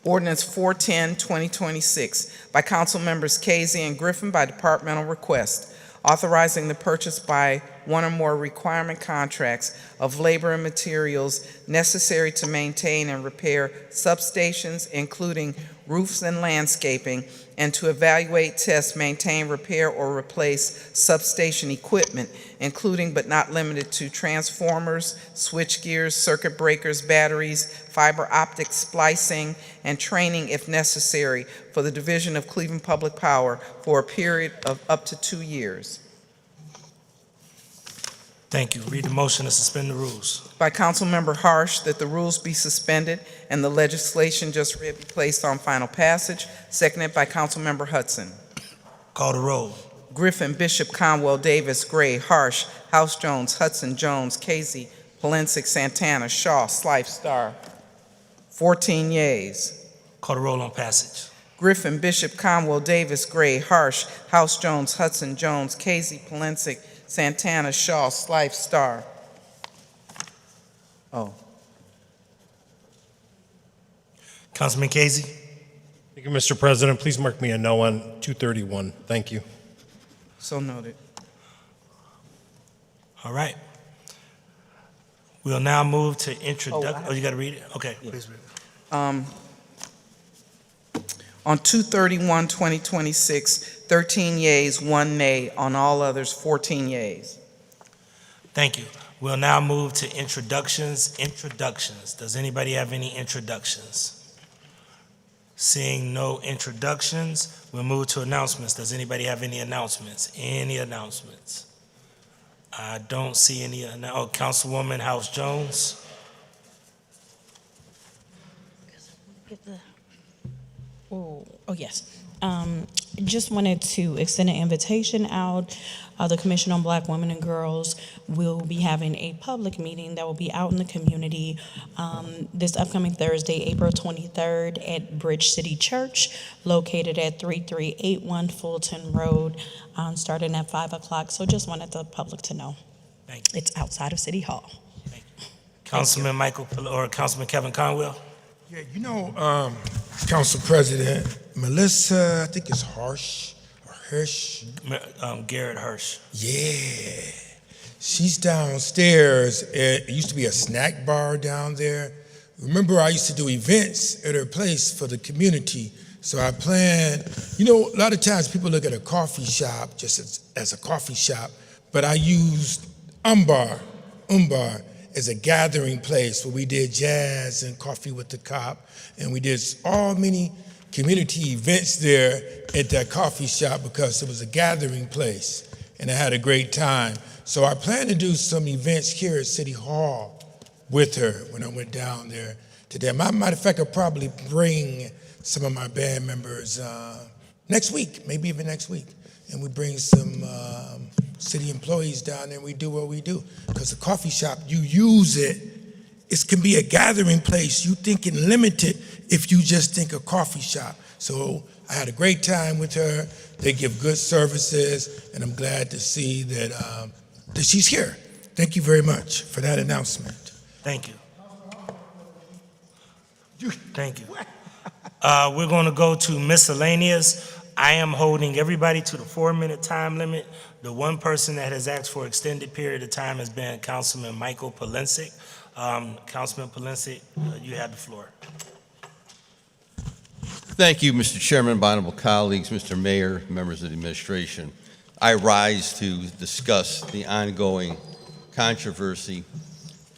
Ordinance 410, 2026, by council members Casey and Griffin by departmental request, authorizing the purchase by one or more requirement contracts of labor and materials necessary to maintain and repair substations, including roofs and landscaping, and to evaluate, test, maintain, repair, or replace substation equipment, including but not limited to transformers, switchgears, circuit breakers, batteries, fiber optic splicing, and training if necessary for the Division of Cleveland Public Power for a period of up to 2 years. Thank you. Read the motion to suspend the rules. By Councilmember Harsh, that the rules be suspended and the legislation just read be placed on final passage, seconded by Councilmember Hudson. Call the roll. Griffin, Bishop, Conwell, Davis, Gray, Harsh, House Jones, Hudson, Jones, Casey, Polensek, Santana, Shaw, Slife, Star. 14 yeas. Call the roll on passage. Griffin, Bishop, Conwell, Davis, Gray, Harsh, House Jones, Hudson, Jones, Casey, Polensek, Santana, Shaw, Slife, Star. Oh. Councilman Casey. Thank you, Mr. President. Please mark me a no on 231. Thank you. So noted. All right. We'll now move to introduction. Oh, you got to read it? Okay, please read it. On 231, 2026, 13 yeas, 1 nay. On all others, 14 yeas. Thank you. We'll now move to introductions. Introductions. Does anybody have any introductions? Seeing no introductions, we'll move to announcements. Does anybody have any announcements? Any announcements? I don't see any. Oh, Councilwoman House Jones. Oh, yes. Just wanted to extend an invitation out. The Commission on Black Women and Girls will be having a public meeting that will be out in the community this upcoming Thursday, April 23rd at Bridge City Church, located at 3381 Fulton Road, starting at 5 o'clock. So just wanted the public to know. Thank you. It's outside of City Hall. Thank you. Councilman Michael or Councilman Kevin Conwell. Yeah, you know, Council President, Melissa, I think it's Hirsch. Garrett Hirsch. Yeah. She's downstairs. It used to be a snack bar down there. Remember, I used to do events at her place for the community. So I planned, you know, a lot of times people look at a coffee shop just as a coffee shop, but I used Umbar as a gathering place where we did jazz and coffee with the cop, and we did many community events there at that coffee shop because it was a gathering place, and I had a great time. So I plan to do some events here at City Hall with her when I went down there today. Matter of fact, I'll probably bring some of my band members next week, maybe even next week, and we bring some city employees down there and we do what we do. Because the coffee shop, you use it, it can be a gathering place. You think it limited if you just think a coffee shop. So I had a great time with her. They give good services, and I'm glad to see that she's here. Thank you very much for that announcement. Thank you. Thank you. We're going to go to miscellaneous. I am holding everybody to the 4-minute time limit. The one person that has asked for extended period of time has been Councilman Michael Polensek. Councilman Polensek, you have the floor. Thank you, Mr. Chairman, honorable colleagues, Mr. Mayor, members of the administration. I rise to discuss the ongoing controversy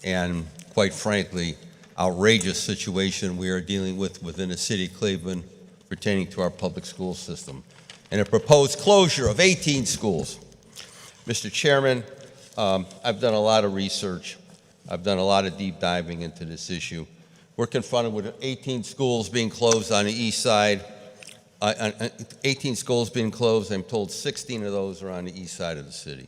and, quite frankly, outrageous situation we are dealing with within the city of Cleveland pertaining to our public school system and a proposed closure of 18 schools. Mr. Chairman, I've done a lot of research. I've done a lot of deep diving into this issue. We're confronted with 18 schools being closed on the east side. 18 schools being closed. I'm told 16 of those are on the east side of the city,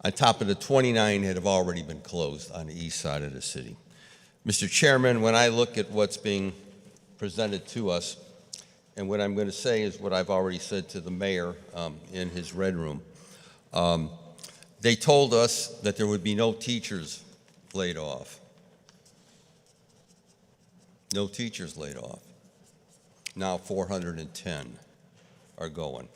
on top of the 29 that have already been closed on the east side of the city. Mr. Chairman, when I look at what's being presented to us, and what I'm going to say is what I've already said to the mayor in his red room. They told us that there would be no teachers laid off. No teachers laid off. Now 410 are going.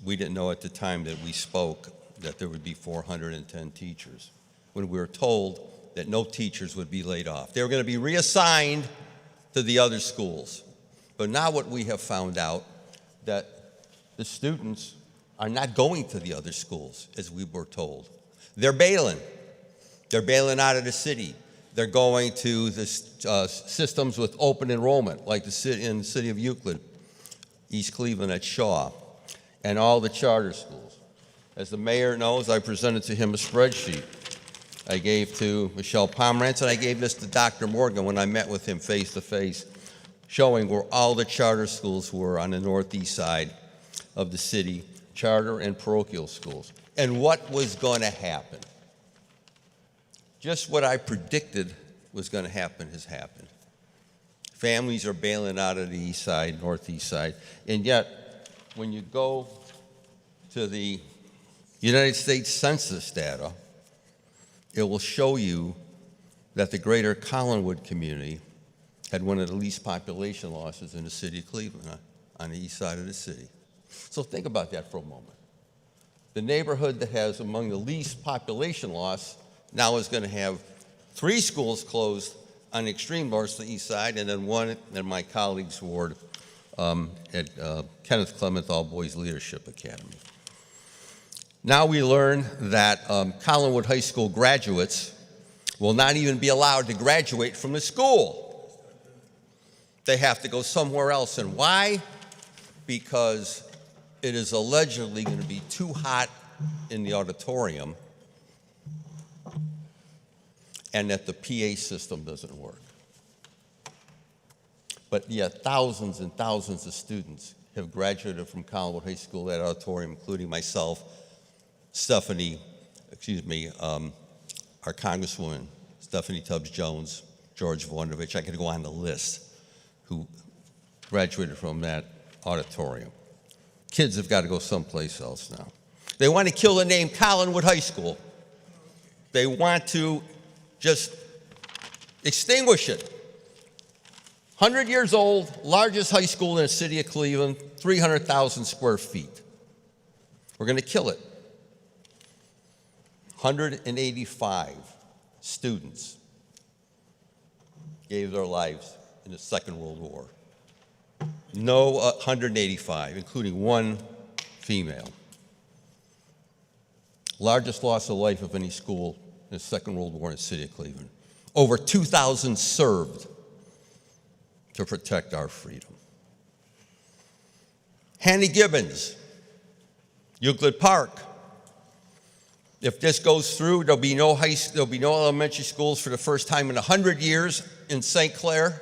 We didn't know at the time that we spoke that there would be 410 teachers, when we were told that no teachers would be laid off. They were going to be reassigned to the other schools. But now what we have found out, that the students are not going to the other schools, as we were told. They're bailing. They're bailing out of the city. They're going to the systems with open enrollment, like in the city of Euclid, East Cleveland at Shaw, and all the charter schools. As the mayor knows, I presented to him a spreadsheet I gave to Michelle Pomerantz, and I gave this to Dr. Morgan when I met with him face to face, showing where all the charter schools were on the northeast side of the city, charter and parochial schools, and what was going to happen. Just what I predicted was going to happen has happened. Families are bailing out of the east side, northeast side, and yet when you go to the United States Census data, it will show you that the greater Collinwood community had one of the least population losses in the city of Cleveland, on the east side of the city. So think about that for a moment. The neighborhood that has among the least population loss now is going to have 3 schools closed on the extreme north to the east side, and then one in my colleague's ward at Kenneth Clement All Boys Leadership Academy. Now we learn that Collinwood High School graduates will not even be allowed to graduate from the school. They have to go somewhere else. And why? Because it is allegedly going to be too hot in the auditorium and that the PA system doesn't work. But yet thousands and thousands of students have graduated from Collinwood High School, that auditorium, including myself, our Congresswoman, Stephanie Tubbs Jones, George Voinovich, I could go on the list, who graduated from that auditorium. Kids have got to go someplace else now. They want to kill the name Collinwood High School. They want to just extinguish it. 100 years old, largest high school in the city of Cleveland, 300,000 square feet. We're going to kill it. 185 students gave their lives in the Second World War. No, 185, including 1 female. Largest loss of life of any school in the Second World War in the city of Cleveland. Over 2,000 served to protect our freedom. Hanny Gibbons, Euclid Park. If this goes through, there'll be no elementary schools for the first time in 100 years in St. Clair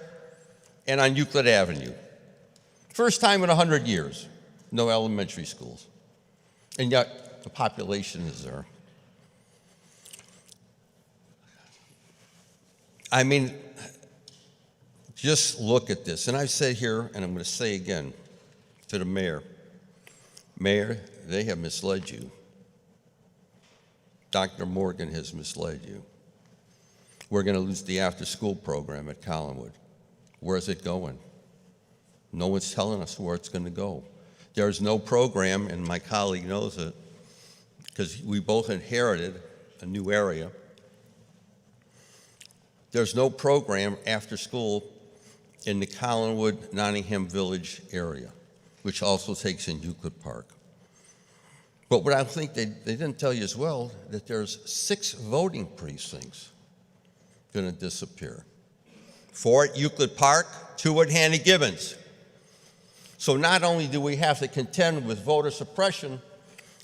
and on Euclid Avenue. First time in 100 years, no elementary schools. And yet the population is there. I mean, just look at this. And I've said here, and I'm going to say again to the mayor, Mayor, they have misled you. Dr. Morgan has misled you. We're going to lose the after-school program at Collinwood. Where's it going? No one's telling us where it's going to go. There's no program, and my colleague knows it, because we both inherited a new area. There's no program after school in the Collinwood, Nottingham Village area, which also takes in Euclid Park. But what I think they didn't tell you as well, that there's 6 voting precincts going to disappear. 4 at Euclid Park, 2 at Hanny Gibbons. So not only do we have to contend with voter suppression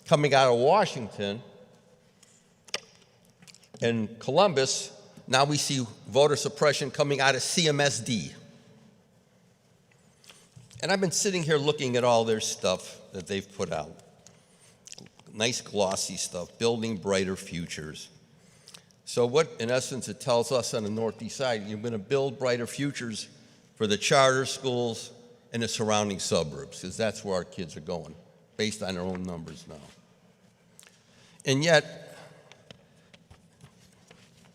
coming out of Washington and Columbus, now we see voter suppression coming out of CMSD. And I've been sitting here looking at all their stuff that they've put out. Nice glossy stuff, building brighter futures. So what, in essence, it tells us on the northeast side, you're going to build brighter futures for the charter schools and the surrounding suburbs, because that's where our kids are going, based on their own numbers now. And yet,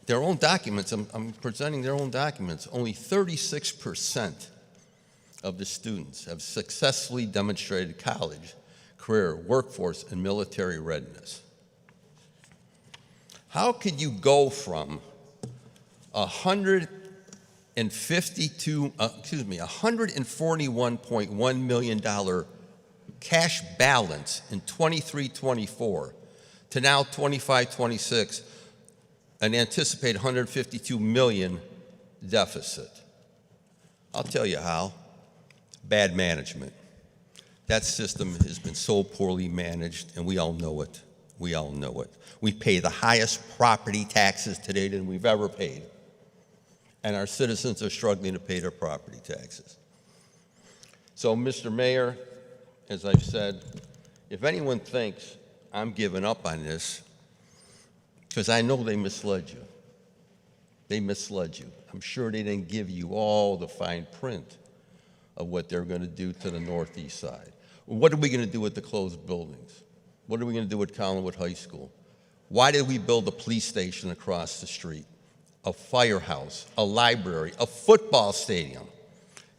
their own documents, I'm presenting their own documents, only 36% of the students have successfully demonstrated college, career, workforce, and military readiness. How could you go from $141.1 million cash balance in 23-24 to now 25-26, an anticipated 152 million deficit? I'll tell you how. Bad management. That system has been so poorly managed, and we all know it. We all know it. We pay the highest property taxes today than we've ever paid, and our citizens are struggling to pay their property taxes. So, Mr. Mayor, as I've said, if anyone thinks I'm giving up on this, because I know they misled you. They misled you. I'm sure they didn't give you all the fine print of what they're going to do to the northeast side. What are we going to do with the closed buildings? What are we going to do with Collinwood High School? Why did we build a police station across the street, a firehouse, a library, a football stadium?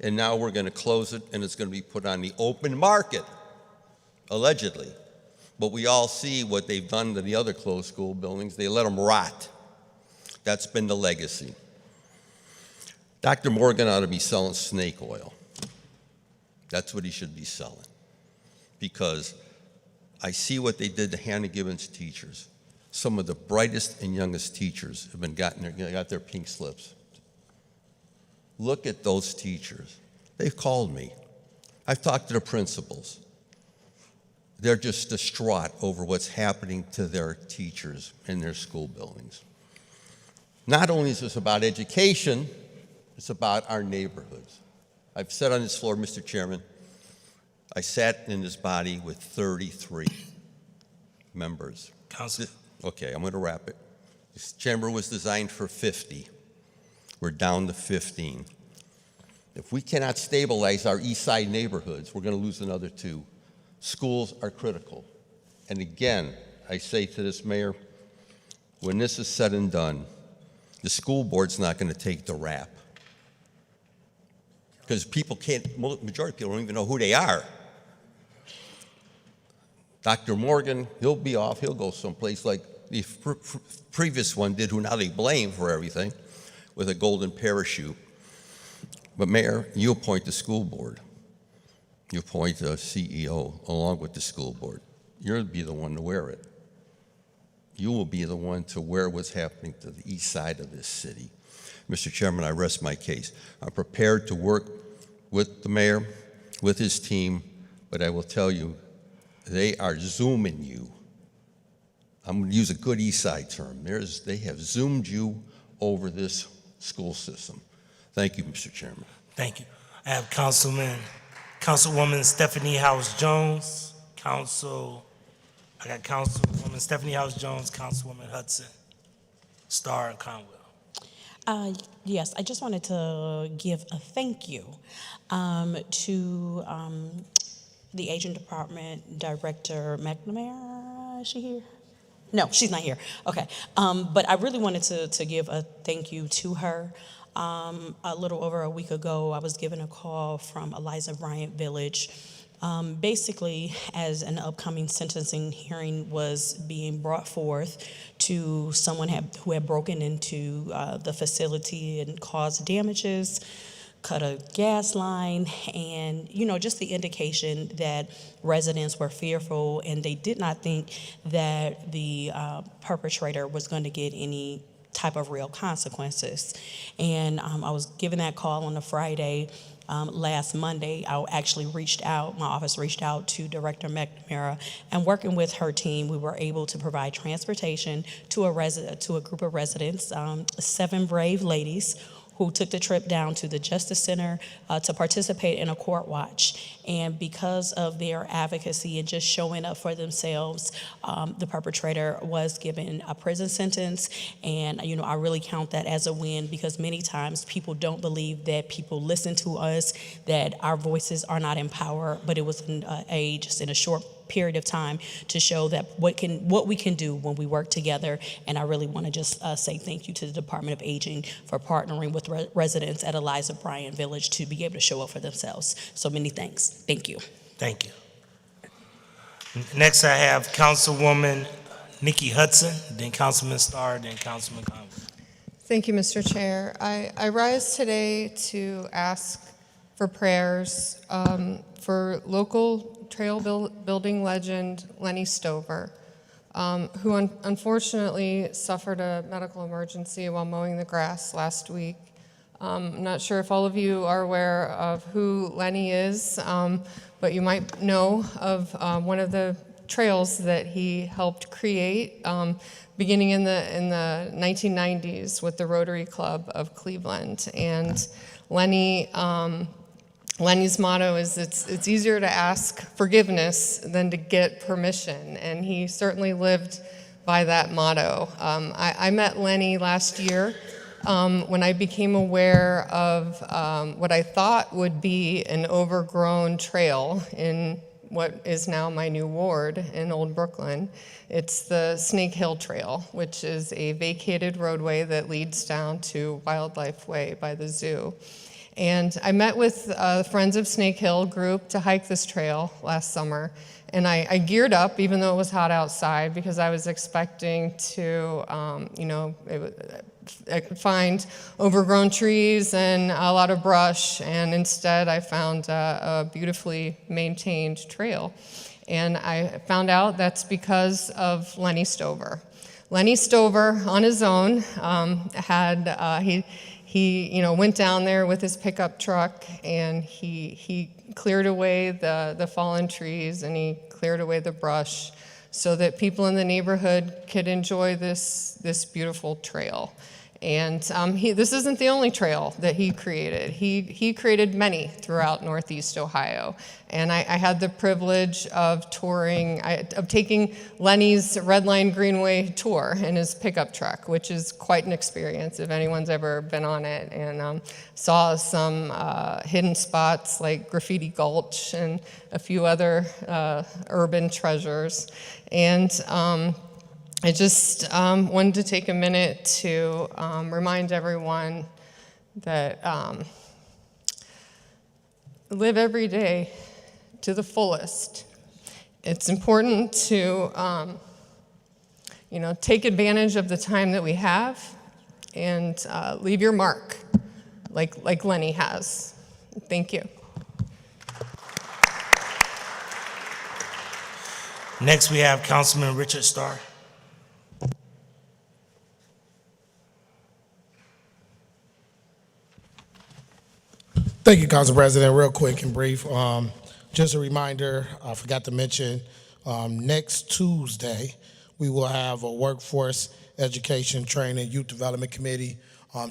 And now we're going to close it, and it's going to be put on the open market, allegedly. But we all see what they've done to the other closed school buildings. They let them rot. That's been the legacy. Dr. Morgan ought to be selling snake oil. That's what he should be selling. Because I see what they did to Hannah Gibbons teachers. Some of the brightest and youngest teachers have got their pink slips. Look at those teachers. They've called me. I've talked to the principals. They're just distraught over what's happening to their teachers in their school buildings. Not only is this about education, it's about our neighborhoods. I've said on this floor, Mr. Chairman, I sat in this body with 33 members. Council. Okay, I'm going to wrap it. This chamber was designed for 50. We're down to 15. If we cannot stabilize our east side neighborhoods, we're going to lose another 2. Schools are critical. And again, I say to this mayor, when this is said and done, the school board's not going to take the rap. Because people can't, majority of people don't even know who they are. Dr. Morgan, he'll be off, he'll go someplace like the previous one did, who now they blame for everything, with a golden parachute. But Mayor, you appoint the school board. You appoint a CEO along with the school board. You'll be the one to wear it. You will be the one to wear what's happening to the east side of this city. Mr. Chairman, I rest my case. I'm prepared to work with the mayor, with his team, but I will tell you, they are zooming you. I'm going to use a good east side term. They have zoomed you over this school system. Thank you, Mr. Chairman. Thank you. I have Councilwoman Stephanie House-Jones, Councilwoman Stephanie House-Jones, Councilwoman Hudson, Starr, and Conwell. Yes, I just wanted to give a thank you to the Aging Department Director McNamara. Is she here? No, she's not here. Okay. But I really wanted to give a thank you to her. A little over a week ago, I was given a call from Eliza Bryant Village, basically as an upcoming sentencing hearing was being brought forth to someone who had broken into the facility and caused damages, cut a gas line, and, just the indication that residents were fearful and they did not think that the perpetrator was going to get any type of real consequences. And I was given that call on a Friday. Last Monday, my office reached out to Director McNamara, and working with her team, we were able to provide transportation to a group of residents, 7 brave ladies who took the trip down to the Justice Center to participate in a court watch. And because of their advocacy and just showing up for themselves, the perpetrator was given a prison sentence. And, I really count that as a win, because many times people don't believe that people listen to us, that our voices are not in power, but it was just in a short period of time to show that what we can do when we work together. And I really want to just say thank you to the Department of Aging for partnering with residents at Eliza Bryan Village to be able to show up for themselves. So many thanks. Thank you. Thank you. Next, I have Councilwoman Nikki Hudson, then Councilman Starr, then Councilman Conway. Thank you, Mr. Chair. I rise today to ask for prayers for local trail building legend Lenny Stover, who unfortunately suffered a medical emergency while mowing the grass last week. I'm not sure if all of you are aware of who Lenny is, but you might know of one of the trails that he helped create beginning in the 1990s with the Rotary Club of Cleveland. And Lenny's motto is it's easier to ask forgiveness than to get permission, and he certainly lived by that motto. I met Lenny last year when I became aware of what I thought would be an overgrown trail in what is now my new ward in Old Brooklyn. It's the Snake Hill Trail, which is a vacated roadway that leads down to Wildlife Way by the zoo. And I met with the Friends of Snake Hill group to hike this trail last summer. And I geared up, even though it was hot outside, because I was expecting to, find overgrown trees and a lot of brush. And instead, I found a beautifully maintained trail. And I found out that's because of Lenny Stover. Lenny Stover, on his own, he went down there with his pickup truck, and he cleared away the fallen trees, and he cleared away the brush so that people in the neighborhood could enjoy this beautiful trail. And this isn't the only trail that he created. He created many throughout Northeast Ohio. And I had the privilege of taking Lenny's Red Line Greenway tour in his pickup truck, which is quite an experience if anyone's ever been on it, and saw some hidden spots like Graffiti Gulch and a few other urban treasures. And I just wanted to take a minute to remind everyone that live every day to the fullest. It's important to take advantage of the time that we have and leave your mark like Lenny has. Thank you. Next, we have Councilman Richard Starr. Thank you, Council President. Real quick and brief, just a reminder, I forgot to mention, next Tuesday, we will have a workforce education, training, youth development committee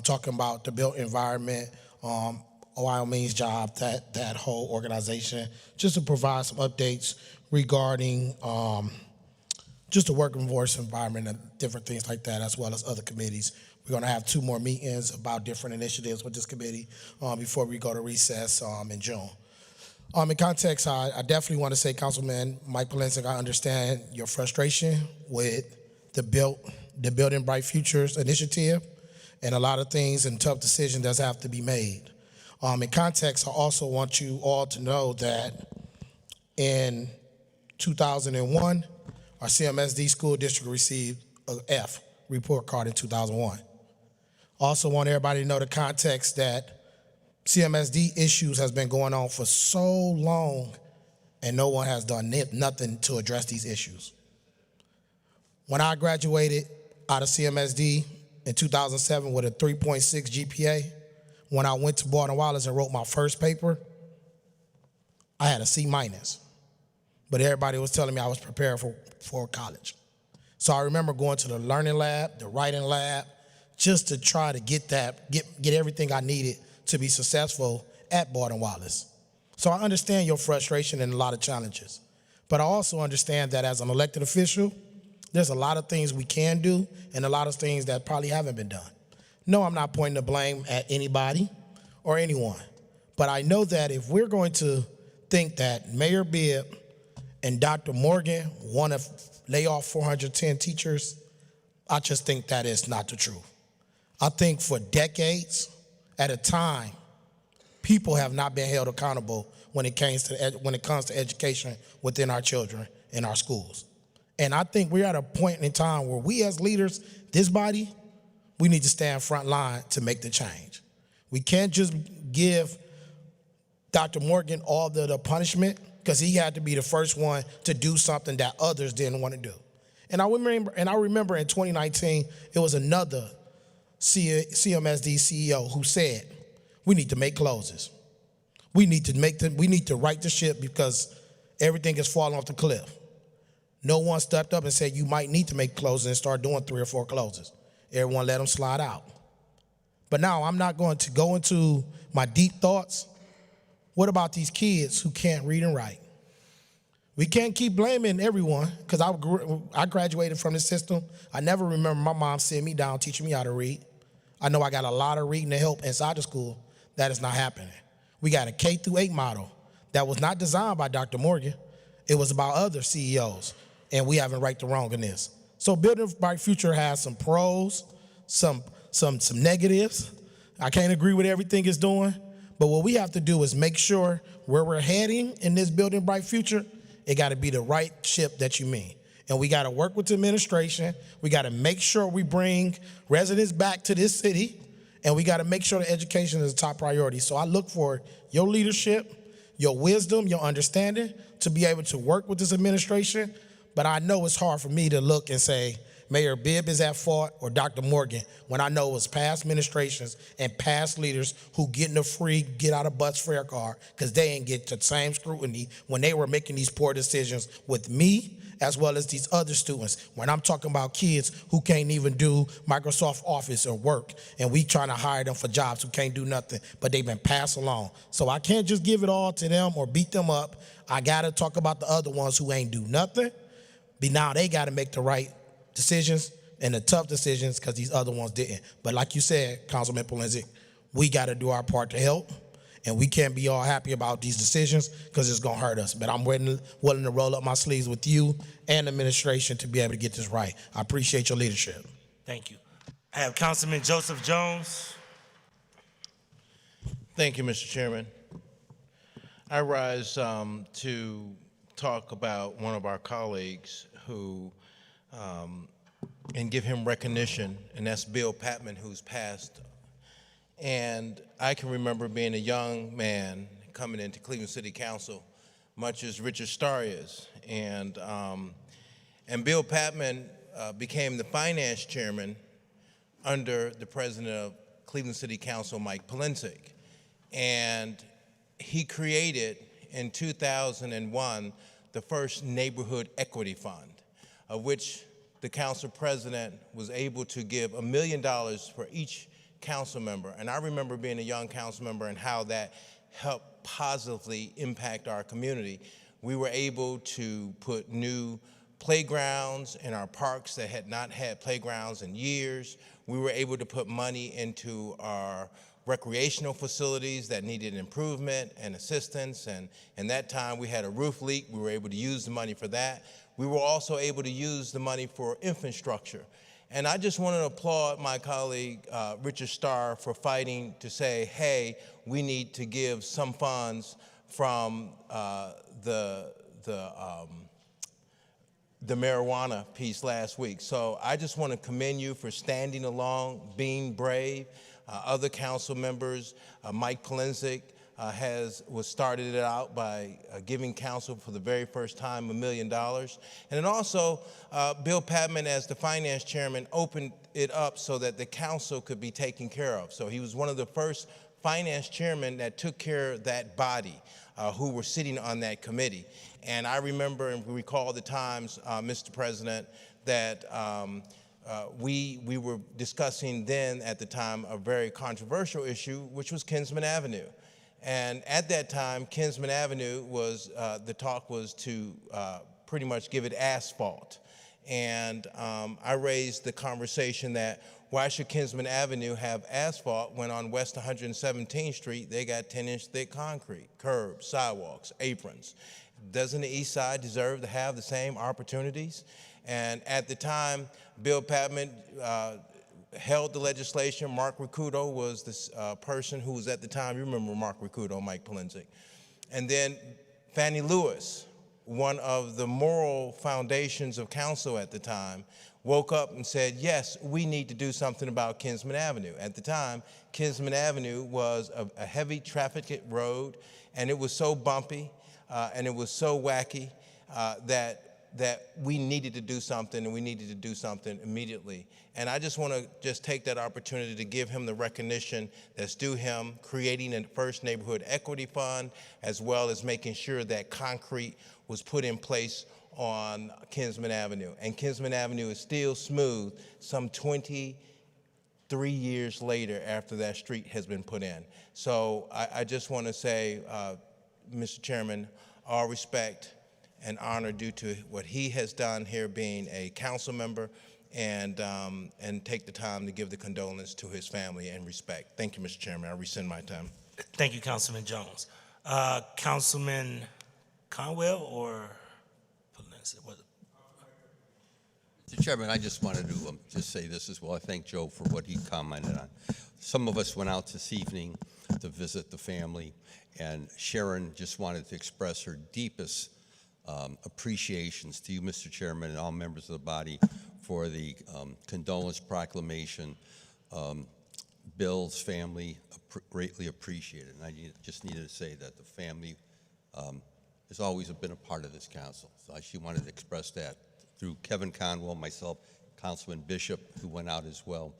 talking about the built environment, Ohio Means Job, that whole organization, just to provide some updates regarding just the workforce environment and different things like that, as well as other committees. We're going to have 2 more meetings about different initiatives with this committee before we go to recess in June. In context, I definitely want to say, Councilman Mike Polensek, I understand your frustration with the Building Bright Futures initiative and a lot of things and tough decisions that have to be made. In context, I also want you all to know that in 2001, our CMSD school district received an F report card in 2001. Also want everybody to know the context that CMSD issues has been going on for so long and no one has done nothing to address these issues. When I graduated out of CMSD in 2007 with a 3.6 GPA, when I went to Baldwin Wallace and wrote my first paper, I had a C-. But everybody was telling me I was prepared for college. So I remember going to the learning lab, the writing lab, just to try to get everything I needed to be successful at Baldwin Wallace. So I understand your frustration and a lot of challenges. But I also understand that as an elected official, there's a lot of things we can do and a lot of things that probably haven't been done. No, I'm not pointing the blame at anybody or anyone. But I know that if we're going to think that Mayor Bibb and Dr. Morgan want to lay off 410 teachers, I just think that is not the truth. I think for decades at a time, people have not been held accountable when it comes to education within our children in our schools. And I think we're at a point in time where we as leaders, this body, we need to stand front line to make the change. We can't just give Dr. Morgan all the punishment because he had to be the first one to do something that others didn't want to do. And I remember in 2019, it was another CMSD CEO who said, we need to make closes. We need to right the ship because everything is falling off the cliff. No one stepped up and said you might need to make closes and start doing 3 or 4 closes. Everyone let them slide out. But now I'm not going to go into my deep thoughts. What about these kids who can't read and write? We can't keep blaming everyone because I graduated from the system. I never remember my mom sitting me down teaching me how to read. I know I got a lot of reading to help inside the school. That is not happening. We got a K-8 model that was not designed by Dr. Morgan. It was about other CEOs, and we haven't right the wrong in this. So Building a Bright Future has some pros, some negatives. I can't agree with everything it's doing, but what we have to do is make sure where we're heading in this Building a Bright Future, it got to be the right ship that you mean. And we got to work with the administration. We got to make sure we bring residents back to this city, and we got to make sure that education is a top priority. So I look for your leadership, your wisdom, your understanding to be able to work with this administration. But I know it's hard for me to look and say, Mayor Bibb is at fault or Dr. Morgan, when I know it was past administrations and past leaders who getting a free get out of bus fare card because they ain't get the same scrutiny when they were making these poor decisions with me as well as these other students. When I'm talking about kids who can't even do Microsoft Office or work, and we trying to hire them for jobs who can't do nothing, but they've been passed along. So I can't just give it all to them or beat them up. I gotta talk about the other ones who ain't do nothing. But now they gotta make the right decisions and the tough decisions because these other ones didn't. But like you said, Councilman Polenzek, we gotta do our part to help. And we can't be all happy about these decisions because it's going to hurt us. But I'm willing to roll up my sleeves with you and the administration to be able to get this right. I appreciate your leadership. Thank you. I have Councilman Joseph Jones. Thank you, Mr. Chairman. I rise to talk about one of our colleagues who, and give him recognition, and that's Bill Patman, who's passed. And I can remember being a young man coming into Cleveland City Council, much as Richard Starr is. And Bill Patman became the finance chairman under the president of Cleveland City Council, Mike Polenzek. And he created in 2001 the first neighborhood equity fund, of which the council president was able to give $1 million for each council member. And I remember being a young council member and how that helped positively impact our community. We were able to put new playgrounds in our parks that had not had playgrounds in years. We were able to put money into our recreational facilities that needed improvement and assistance. And in that time, we had a roof leak. We were able to use the money for that. We were also able to use the money for infrastructure. And I just want to applaud my colleague, Richard Starr, for fighting to say, hey, we need to give some funds from the marijuana piece last week. So I just want to commend you for standing along, being brave. Other council members, Mike Polenzek started it out by giving council for the very first time $1 million. And then also, Bill Patman, as the finance chairman, opened it up so that the council could be taken care of. So he was one of the first finance chairmen that took care of that body who were sitting on that committee. And I remember and recall the times, Mr. President, that we were discussing then at the time a very controversial issue, which was Kinsman Avenue. And at that time, Kinsman Avenue was, the talk was to pretty much give it asphalt. And I raised the conversation that why should Kinsman Avenue have asphalt when on West 117th Street, they got 10-inch thick concrete, curbs, sidewalks, aprons. doesn't the East Side deserve to have the same opportunities? And at the time, Bill Patman held the legislation. Mark Rakudo was this person who was at the time, you remember Mark Rakudo, Mike Polenzek. And then Fannie Lewis, one of the moral foundations of council at the time, woke up and said, yes, we need to do something about Kinsman Avenue. At the time, Kinsman Avenue was a heavy traffic road, and it was so bumpy, and it was so wacky that we needed to do something, and we needed to do something immediately. And I just want to just take that opportunity to give him the recognition that's due him, creating a First Neighborhood Equity Fund, as well as making sure that concrete was put in place on Kinsman Avenue. And Kinsman Avenue is still smooth some 23 years later after that street has been put in. So I just want to say, Mr. Chairman, all respect and honor due to what he has done here being a council member, and take the time to give the condolence to his family and respect. Thank you, Mr. Chairman. I rescind my time. Thank you, Councilman Jones. Councilman Conwell or Valencia? Mr. Chairman, I just wanted to just say this as well. I thank Joe for what he commented on. Some of us went out this evening to visit the family, and Sharon just wanted to express her deepest appreciations to you, Mr. Chairman, and all members of the body for the condolence proclamation. Bill's family greatly appreciated, and I just needed to say that the family has always been a part of this council. So she wanted to express that through Kevin Conwell, myself, Councilman Bishop, who went out as well,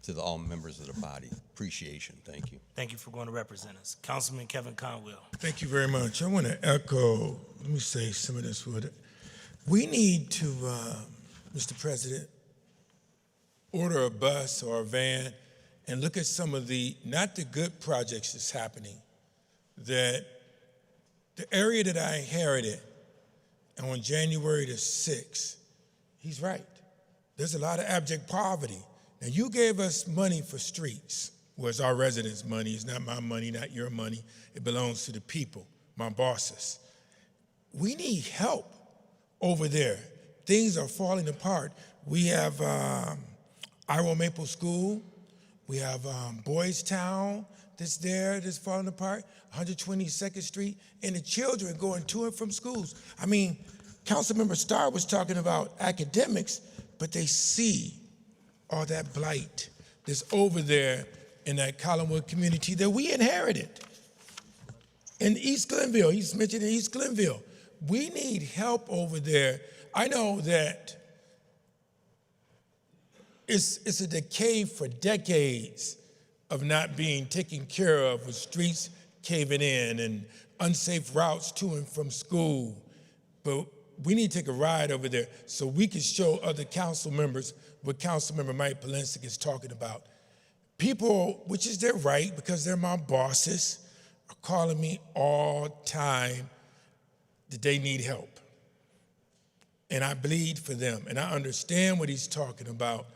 to all members of the body. Appreciation. Thank you. Thank you for going to represent us. Councilman Kevin Conwell. Thank you very much. I want to echo, let me say some of this with it. We need to, Mr. President, order a bus or a van and look at some of the, not the good projects that's happening, that the area that I inherited on January the 6th, he's right. There's a lot of abject poverty. Now, you gave us money for streets. Well, it's our residents' money. It's not my money, not your money. It belongs to the people, my bosses. We need help over there. Things are falling apart. We have Iowa Maple School. We have Boys Town that's there that's falling apart, 122nd Street, and the children going to and from schools. I mean, Councilmember Starr was talking about academics, but they see all that blight that's over there in that Collinwood community that we inherited. In East Glenville, he's mentioned in East Glenville. We need help over there. I know that it's a decay for decades of not being taken care of, with streets caving in and unsafe routes to and from school. But we need to take a ride over there so we can show other council members what Councilmember Mike Polenzek is talking about. People, which is their right because they're my bosses, are calling me all time that they need help. And I bleed for them, and I understand what he's talking about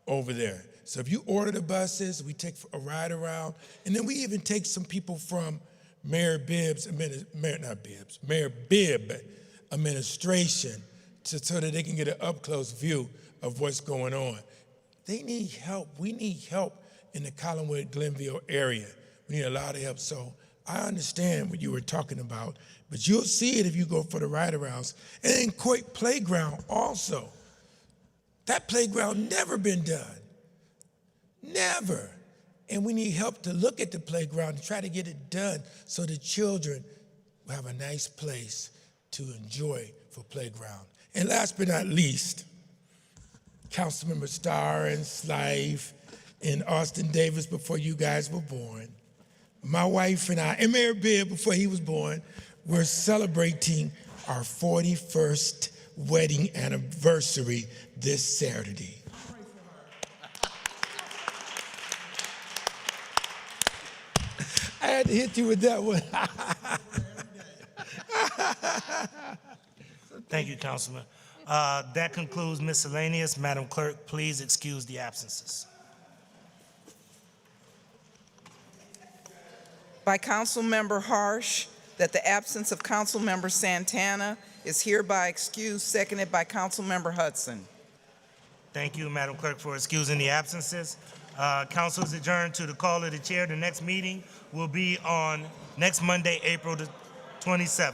over there. So if you order the buses, we take a ride around, and then we even take some people from Mayor Bibb administration so that they can get an up-close view of what's going on. They need help. We need help in the Collinwood, Glenville area. We need a lot of help. So I understand what you were talking about, but you'll see it if you go for the ride-arounds. And then Coit Playground also. That playground never been done. Never. And we need help to look at the playground and try to get it done so the children will have a nice place to enjoy for playground. And last but not least, Councilmember Starr and Slife and Austin Davis before you guys were born. My wife and I, and Mayor Bibb before he was born, we're celebrating our 41st wedding anniversary this Saturday. I had to hit you with that one. Thank you, Councilman. That concludes miscellaneous. Madam Clerk, please excuse the absences. By Councilmember Harsh, that the absence of Councilmember Santana is hereby excused, seconded by Councilmember Hudson. Thank you, Madam Clerk, for excusing the absences. Council is adjourned to the call of the chair. The next meeting will be on next Monday, April the 27th.